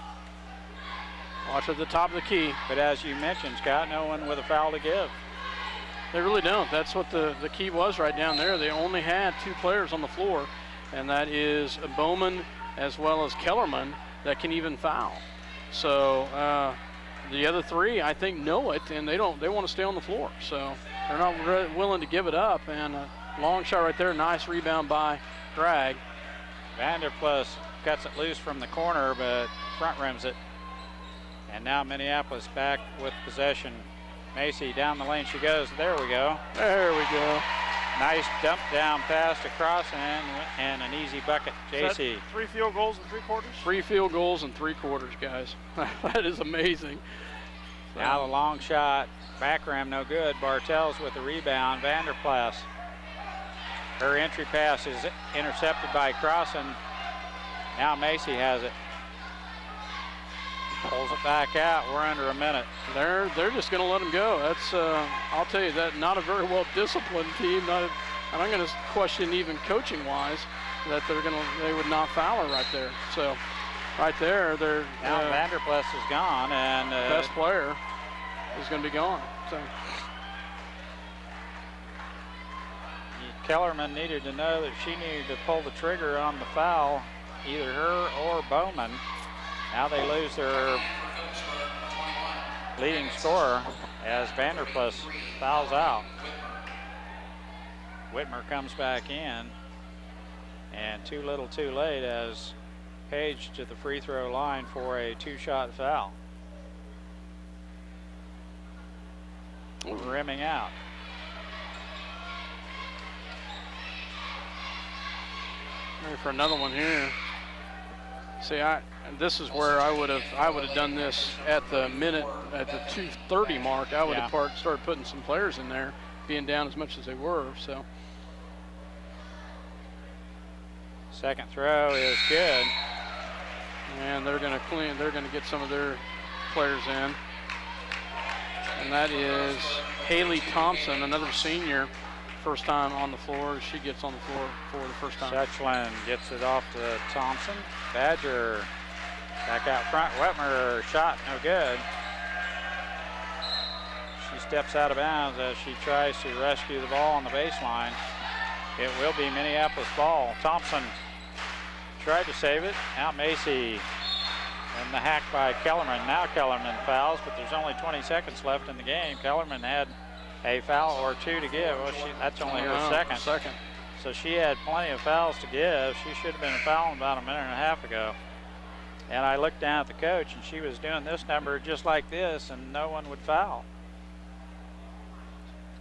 Speaker 2: Watch at the top of the key.
Speaker 3: But as you mentioned, Scott, no one with a foul to give.
Speaker 2: They really don't. That's what the key was right down there. They only had 2 players on the floor, and that is Bowman as well as Kellerman that can even foul. So the other 3, I think, know it, and they want to stay on the floor. So they're not willing to give it up. And a long shot right there. Nice rebound by Bragg.
Speaker 3: Vanderplas cuts it loose from the corner, but front rims it. And now Minneapolis back with possession. Macy down the lane she goes. There we go.
Speaker 2: There we go.
Speaker 3: Nice dump down pass to Crossen and an easy bucket. JC.
Speaker 1: 3 field goals in 3 quarters?
Speaker 2: 3 field goals in 3 quarters, guys. That is amazing.
Speaker 3: Now the long shot. Back rim no good. Bartels with the rebound. Vanderplas. Her entry pass is intercepted by Crossen. Now Macy has it. Pulls it back out. We're under a minute.
Speaker 2: They're just going to let them go. That's I'll tell you that not a very well disciplined team. And I'm going to question even coaching wise that they would not foul her right there. So right there, they're
Speaker 3: now Vanderplas is gone, and
Speaker 2: best player is going to be gone. So
Speaker 3: Kellerman needed to know that she needed to pull the trigger on the foul, either her or Bowman. Now they lose their leading scorer as Vanderplas fouls out. Whitmer comes back in, and too little too late as Page to the free throw line for a 2-shot foul. Rimming out.
Speaker 2: Ready for another one here. See, this is where I would have done this at the 2:30 mark. I would have started putting some players in there, being down as much as they were. So
Speaker 3: second throw is good,
Speaker 2: and they're going to get some of their players in, and that is Haley Thompson, another senior. First time on the floor. She gets on the floor for the first time.
Speaker 3: Suchland gets it off to Thompson. Badger back out front. Whitmer shot no good. She steps out of bounds as she tries to rescue the ball on the baseline. It will be Minneapolis ball. Thompson tried to save it. Out Macy. And the hack by Kellerman. Now Kellerman fouls, but there's only 20 seconds left in the game. Kellerman had a foul or two to give. Well, that's only her second. So she had plenty of fouls to give. She should have been fouling about a minute and a half ago. And I looked down at the coach, and she was doing this number just like this, and no one would foul.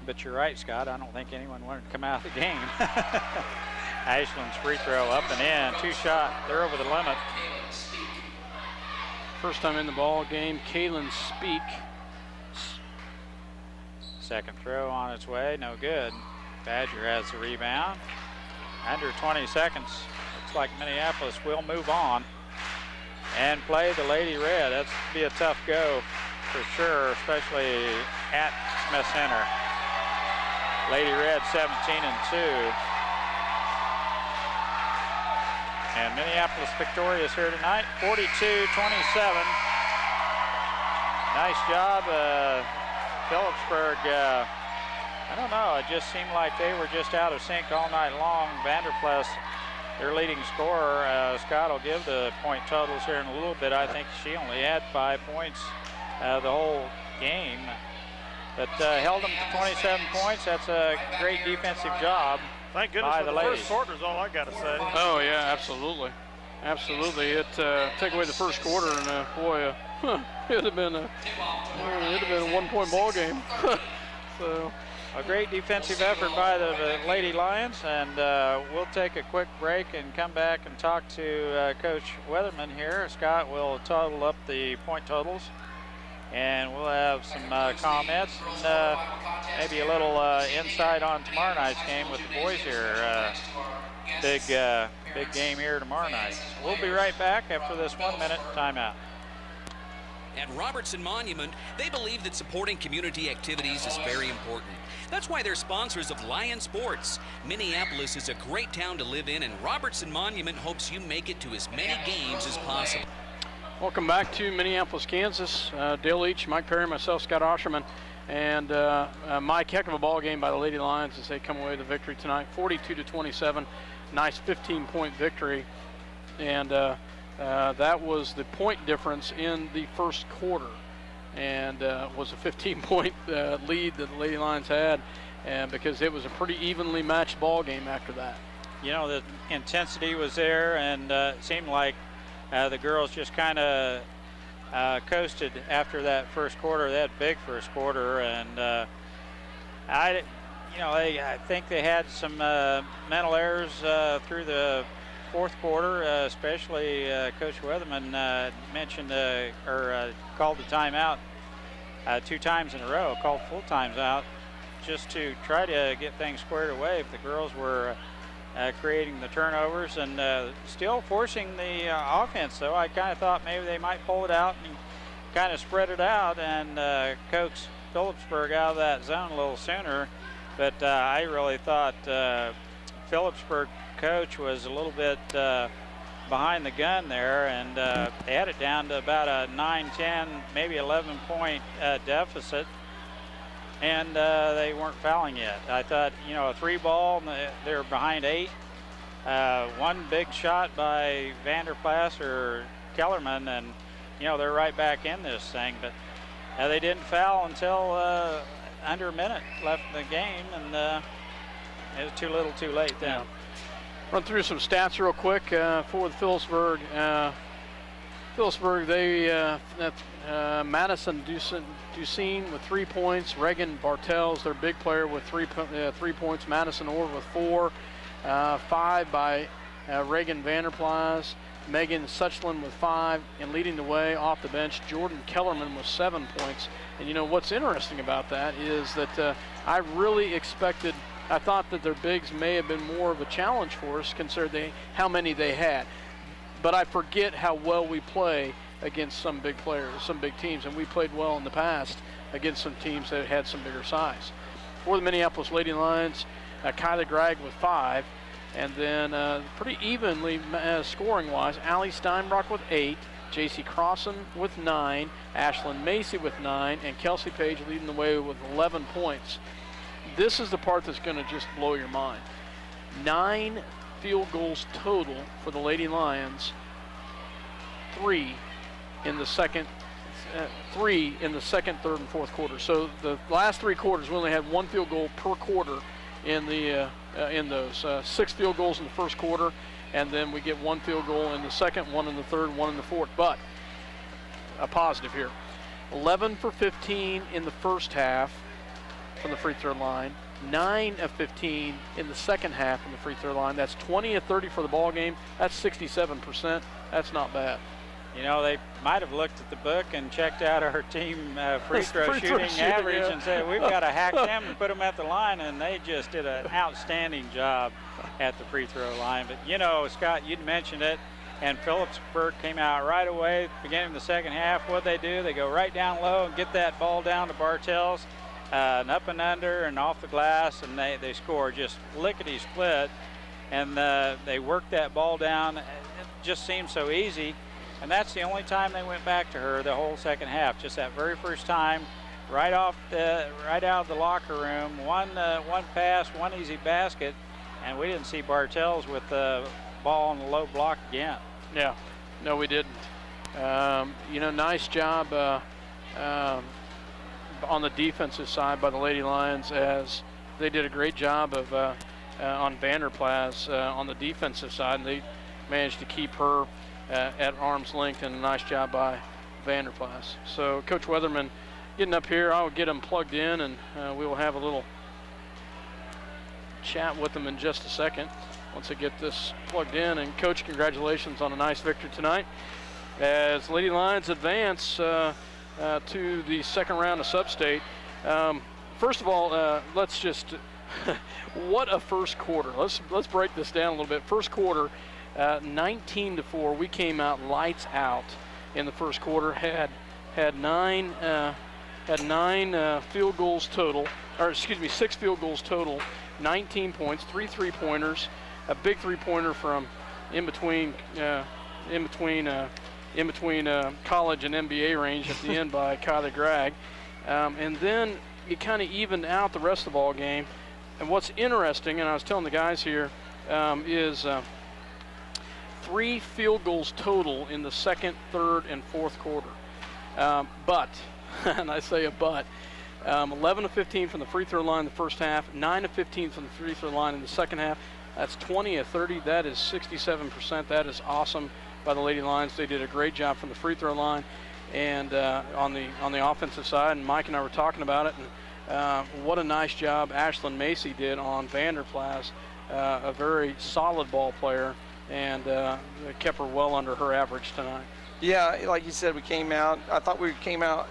Speaker 3: But you're right, Scott. I don't think anyone wanted to come out of the game. Ashland's free throw up and in. 2-shot. They're over the limit.
Speaker 2: First time in the ball game, Kaylin Speak.
Speaker 3: Second throw on its way, no good. Badger has the rebound. Under 20 seconds. Looks like Minneapolis will move on and play the Lady Red. That's be a tough go for sure, especially at Smith Center. Lady Red 17-2. And Minneapolis victorious here tonight, 42-27. Nice job. Phillipsburg, I don't know, it just seemed like they were just out of sync all night long. Vanderplas, their leading scorer, Scott will give the point totals here in a little bit. I think she only had 5 points the whole game, but held them to 27 points. That's a great defensive job.
Speaker 1: Thank goodness for the first quarter is all I got to say.
Speaker 2: Oh, yeah, absolutely. Absolutely. Take away the first quarter, and boy, it'd have been a 1-point ball game. So
Speaker 3: a great defensive effort by the Lady Lions, and we'll take a quick break and come back and talk to Coach Weatherman here. Scott will total up the point totals, and we'll have some comments and maybe a little insight on tomorrow night's game with the boys here. Big game here tomorrow night. We'll be right back after this 1-minute timeout.
Speaker 5: At Robertson Monument, they believe that supporting community activities is very important. That's why they're sponsors of Lion Sports. Minneapolis is a great town to live in, and Robertson Monument hopes you make it to as many games as possible.
Speaker 2: Welcome back to Minneapolis, Kansas. Dale Leach, Mike Perry, myself, Scott Osherman. And Mike, heck of a ball game by the Lady Lions as they come away with the victory tonight, 42-27. Nice 15-point victory. And that was the point difference in the first quarter, and was a 15-point lead that the Lady Lions had, and because it was a pretty evenly matched ball game after that.
Speaker 3: You know, the intensity was there, and it seemed like the girls just kind of coasted after that first quarter, that big first quarter, and I think they had some mental errors through the fourth quarter, especially Coach Weatherman mentioned or called the timeout 2 times in a row, called full times out just to try to get things squared away. If the girls were creating the turnovers and still forcing the offense, though, I kind of thought maybe they might pull it out kind of spread it out and coax Phillipsburg out of that zone a little sooner. But I really thought Phillipsburg coach was a little bit behind the gun there, and they had it down to about a 9-10, maybe 11-point deficit, and they weren't fouling yet. I thought, you know, a 3-ball, they were behind 8. One big shot by Vanderplas or Kellerman, and, you know, they're right back in this thing. But they didn't foul until under a minute left in the game, and it was too little too late then.
Speaker 2: Yeah. Run through some stats real quick for the Phillipsburg. Phillipsburg, Madison Ducine with 3 points. Reagan Bartels, their big player, with 3 points. Madison Orr with 4. 5 by Reagan Vanderplas. Megan Suchland with 5. And leading the way off the bench, Jordan Kellerman with 7 points. And you know what's interesting about that is that I really expected, I thought that their bigs may have been more of a challenge for us considering how many they had. But I forget how well we play against some big players, some big teams, and we played well in the past against some teams that had some bigger size. For the Minneapolis Lady Lions, Kylie Gregg with 5, and then pretty evenly scoring-wise, Allie Steinbrock with 8, J.C. Crossan with 9, Ashlyn Macy with 9, and Kelsey Page leading the way with 11 points. This is the part that's going to just blow your mind. 9 field goals total for the Lady Lions, 3 in the second, 3 in the second, third, and fourth quarter. So the last 3 quarters, we only had 1 field goal per quarter in the in those 6 field goals in the first quarter, and then we get 1 field goal in the second, 1 in the third, 1 in the fourth. But a positive here: 11 for 15 in the first half from the free throw line, 9 of 15 in the second half from the free throw line. That's 20 of 30 for the ball game. That's 67%. That's not bad.
Speaker 3: You know, they might have looked at the book and checked out our team free throw shooting average and said, we've got to hack them and put them at the line, and they just did an outstanding job at the free throw line. But, you know, Scott, you'd mentioned it, and Phillipsburg came out right away at the beginning of the second half. What they do, they go right down low and get that ball down to Bartels, and up and under and off the glass, and they score just lickety-split, and they work that ball down. It just seemed so easy. And that's the only time they went back to her the whole second half. Just that very first time, right out of the locker room. One pass, 1 easy basket, and we didn't see Bartels with the ball on the low block again.
Speaker 2: Yeah, no, we didn't. You know, nice job on the defensive side by the Lady Lions, as they did a great job of on Vanderplas on the defensive side, and they managed to keep her at arm's length, and a nice job by Vanderplas. So Coach Weatherman getting up here, I'll get him plugged in, and we will have a little chat with them in just a second once I get this plugged in. And Coach, congratulations on a nice victory tonight as Lady Lions advance to the second round of SubState. First of all, let's just what a first quarter. Let's break this down a little bit. First quarter, 19-4. We came out lights out in the first quarter. Had 9 field goals total, or excuse me, 6 field goals total. 19 points, 3 3-pointers, a big 3-pointer from in between college and NBA range at the end by Kylie Gregg, and then it kind of evened out the rest of the ball game. And what's interesting, and I was telling the guys here, is 3 field goals total in the second, third, and fourth quarter. But, and I say a but, 11 of 15 from the free throw line in the first half, 9 of 15 from the free throw line in the second half. That's 20 of 30. That is 67%. That is awesome by the Lady Lions. They did a great job from the free throw line and on the offensive side. And Mike and I were talking about it, and what a nice job Ashlyn Macy did on Vanderplas, a very solid ball player, and kept her well under her average tonight.
Speaker 12: Yeah, like you said, we came out. I thought we came out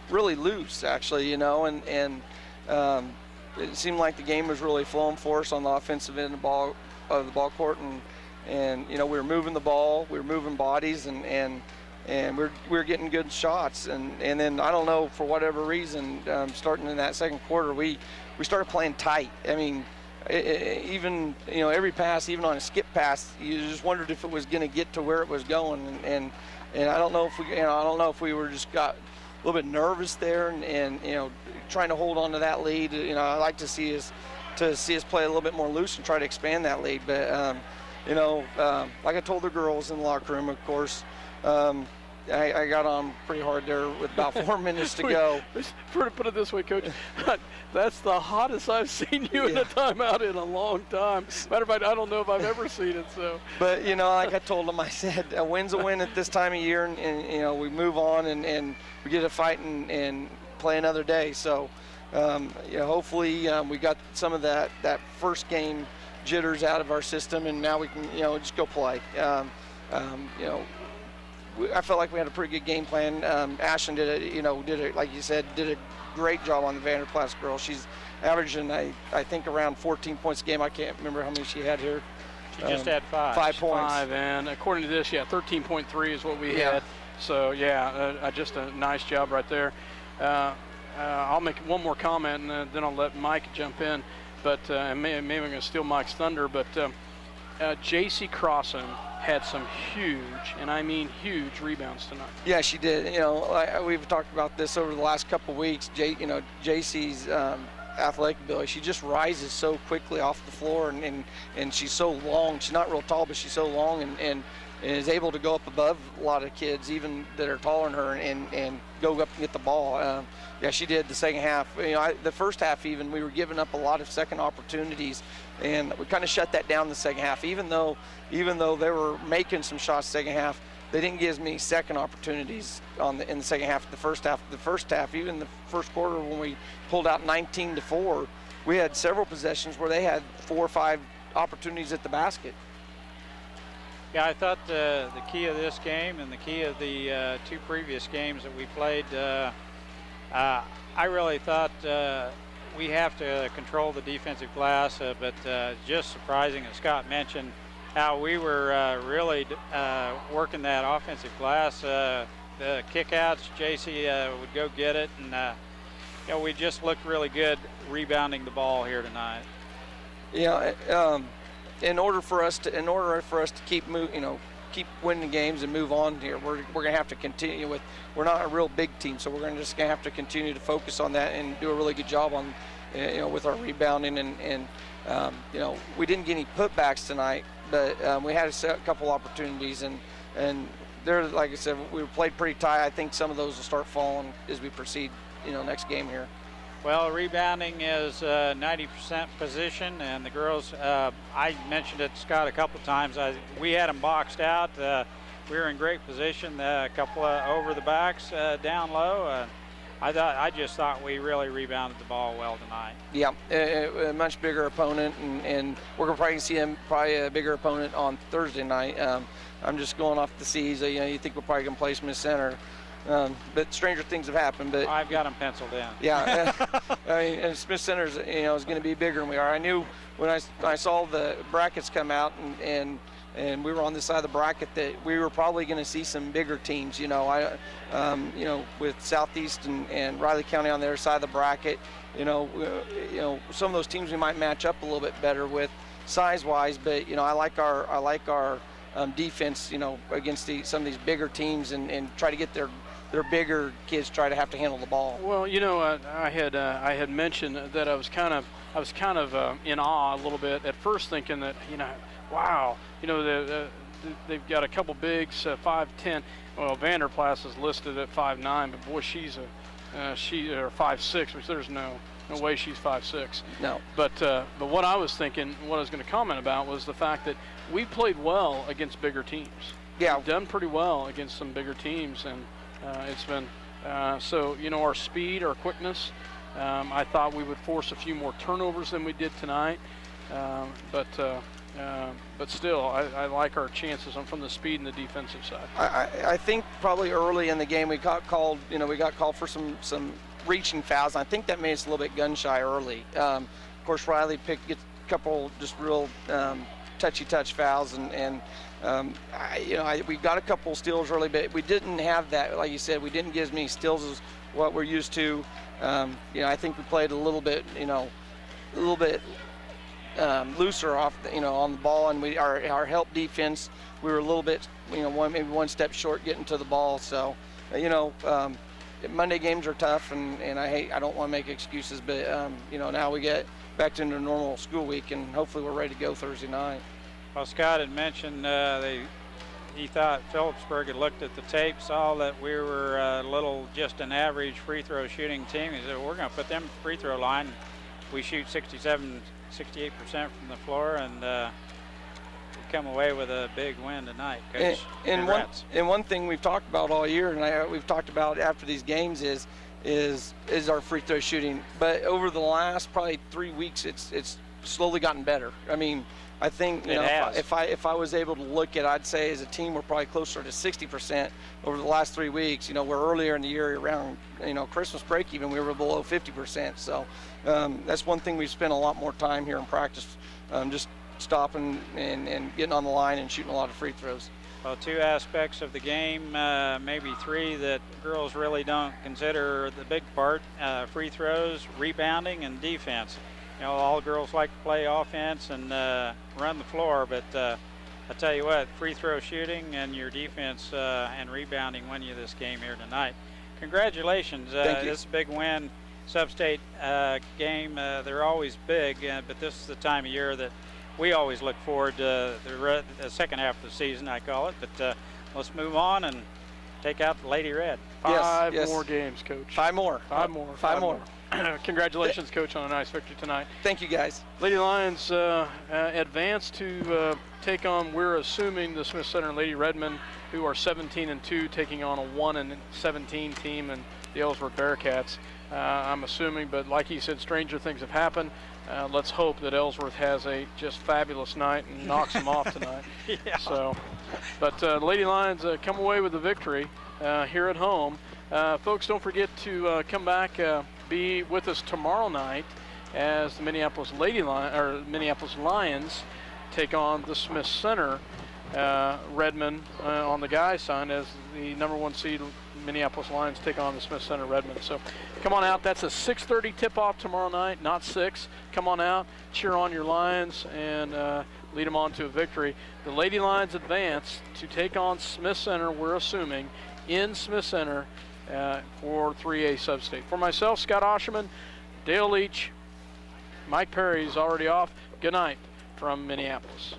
Speaker 12: really loose, actually, you know, and it seemed like the game was really flowing for us on the offensive end of the ball court, and you know, we were moving the ball, we were moving bodies, and and we're getting good shots, and then I don't know, for whatever reason, starting in that second quarter, we started playing tight. I mean, even every pass, even on a skip pass, you just wondered if it was going to get to where it was going, and I don't know if we were just got a little bit nervous there, and trying to hold on to that lead. I like to see us play a little bit more loose and try to expand that lead, but like I told the girls in the locker room, of course. I got on pretty hard there with about 4 minutes to go.
Speaker 2: To put it this way, Coach, that's the hottest I've seen you in a timeout in a long time. Matter of fact, I don't know if I've ever seen it. So.
Speaker 12: But like I told them, I said a win's a win at this time of year, and we move on and we get a fight and play another day. So hopefully we got some of that first game jitters out of our system, and now we can just go play. I felt like we had a pretty good game plan. Ashton did it, like you said, did a great job on the Vanderplas girl. She's averaging, I think, around 14 points a game. I can't remember how many she had here.
Speaker 3: She just had 5.
Speaker 12: 5 points.
Speaker 2: 5, and according to this, 13.3 is what we had. So, just a nice job right there. I'll make one more comment, and then I'll let Mike jump in. But maybe I'm going to steal Mike's thunder, but J.C. Crossan had some huge, and I mean huge, rebounds tonight.
Speaker 12: Yeah, she did. We've talked about this over the last couple of weeks. J.C.'s athletic ability. She just rises so quickly off the floor, and she's so long. She's not real tall, but she's so long and is able to go up above a lot of kids, even that are taller than her, and go up and get the ball. She did the second half. The first half even, we were giving up a lot of second opportunities, and we kind of shut that down the second half. Even though they were making some shots second half, they didn't give as many second opportunities in the second half. The first half, even the first quarter when we pulled out 19-4, we had several possessions where they had 4 or 5 opportunities at the basket.
Speaker 3: Yeah, I thought the key of this game and the key of the 2 previous games that we played, I really thought we have to control the defensive glass, but just surprising, as Scott mentioned, how we were really working that offensive glass. The kickouts, JC would go get it, and we just looked really good rebounding the ball here tonight. In order for us to keep winning games and move on here, we're going to have to continue with. We're not a real big team, so we're going to have to continue to focus on that and do a really good job on, with our rebounding and we didn't get any putbacks tonight, but we had a couple opportunities and there, like I said, we played pretty tight. I think some of those will start falling as we proceed, next game here. Well, rebounding is 90% position, and the girls, I mentioned it to Scott a couple times, we had them boxed out. We were in great position, a couple of over the backs down low. I just thought we really rebounded the ball well tonight.
Speaker 12: Yeah, a much bigger opponent, and we're going to probably see a bigger opponent on Thursday night. I'm just going off the seas. You think we're probably going to play Smith Center. But stranger things have happened. But
Speaker 3: I've got them penciled in.
Speaker 12: Yeah, and Smith Center is going to be bigger than we are. I knew when I saw the brackets come out and we were on this side of the bracket that we were probably going to see some bigger teams. With Southeast and Riley County on their side of the bracket. Some of those teams we might match up a little bit better with size-wise. But I like our defense. Against some of these bigger teams and try to get their bigger kids try to have to handle the ball.
Speaker 2: Well, I had mentioned that I was kind of in awe a little bit at first, thinking that wow, they've got a couple bigs, 5'10". Well, Vanderplas is listed at 5'9", but boy, she's or 5'6", which there's no way she's 5'6".
Speaker 12: No.
Speaker 2: But what I was thinking, what I was going to comment about was the fact that we played well against bigger teams.
Speaker 12: Yeah.
Speaker 2: We've done pretty well against some bigger teams, and it's been our speed, our quickness. I thought we would force a few more turnovers than we did tonight, but still, I like our chances from the speed and the defensive side.
Speaker 12: I think probably early in the game we got called. We got called for some reaching fouls. I think that made us a little bit gun shy early. Of course, Riley gets a couple just real touch fouls, and we got a couple steals early, but we didn't have that. Like you said, we didn't get as many steals as what we're used to. I think we played a little bit looser off, on the ball, and our help defense, we were a little bit, maybe one step short getting to the ball. So, Monday games are tough, and I don't want to make excuses, but now we get back to the normal school week, and hopefully we're ready to go Thursday night.
Speaker 3: Well, Scott had mentioned he thought Phillipsburg had looked at the tape, saw that we were just an average free throw shooting team. He said, we're going to put them free throw line. We shoot 68% from the floor, and we come away with a big win tonight, Coach.
Speaker 12: And one thing we've talked about all year, and we've talked about after these games, is our free throw shooting. But over the last probably 3 weeks, it's slowly gotten better. I mean, I think if I was able to look at, I'd say as a team we're probably closer to 60% over the last 3 weeks. We're earlier in the year around Christmas break even we were below 50%. So that's one thing we've spent a lot more time here in practice, just stopping and getting on the line and shooting a lot of free throws.
Speaker 3: Well, 2 aspects of the game, maybe 3 that girls really don't consider the big part: free throws, rebounding, and defense. All girls like to play offense and run the floor, but I tell you what, free throw shooting and your defense and rebounding win you this game here tonight. Congratulations.
Speaker 12: Thank you.
Speaker 3: This is a big win. SubState game, they're always big, but this is the time of year that we always look forward to the second half of the season, I call it. But let's move on and take out the Lady Red.
Speaker 2: Five more games, Coach.
Speaker 12: Five more.
Speaker 2: Congratulations, Coach, on a nice victory tonight.
Speaker 12: Thank you, guys.
Speaker 2: Lady Lions advance to take on, we're assuming, the Smith Center Lady Redmen, who are 17-2, taking on a 1-17 team and the Ellsworth Bearcats. I'm assuming, but like he said, stranger things have happened. Let's hope that Ellsworth has a just fabulous night and knocks them off tonight.
Speaker 3: Yeah.
Speaker 2: So, but Lady Lions come away with the victory here at home. Folks, don't forget to come back, be with us tomorrow night as the Minneapolis Lions take on the Smith Center Redmen on the guys' side, as the #1 seed Minneapolis Lions take on the Smith Center Redmen. So come on out. That's a 6:30 tip-off tomorrow night, not 6. Come on out, cheer on your Lions, and lead them on to a victory. The Lady Lions advance to take on Smith Center, we're assuming, in Smith Center for 3A SubState. For myself, Scott Osherman, Dale Leach, Mike Perry's already off. Good night from Minneapolis.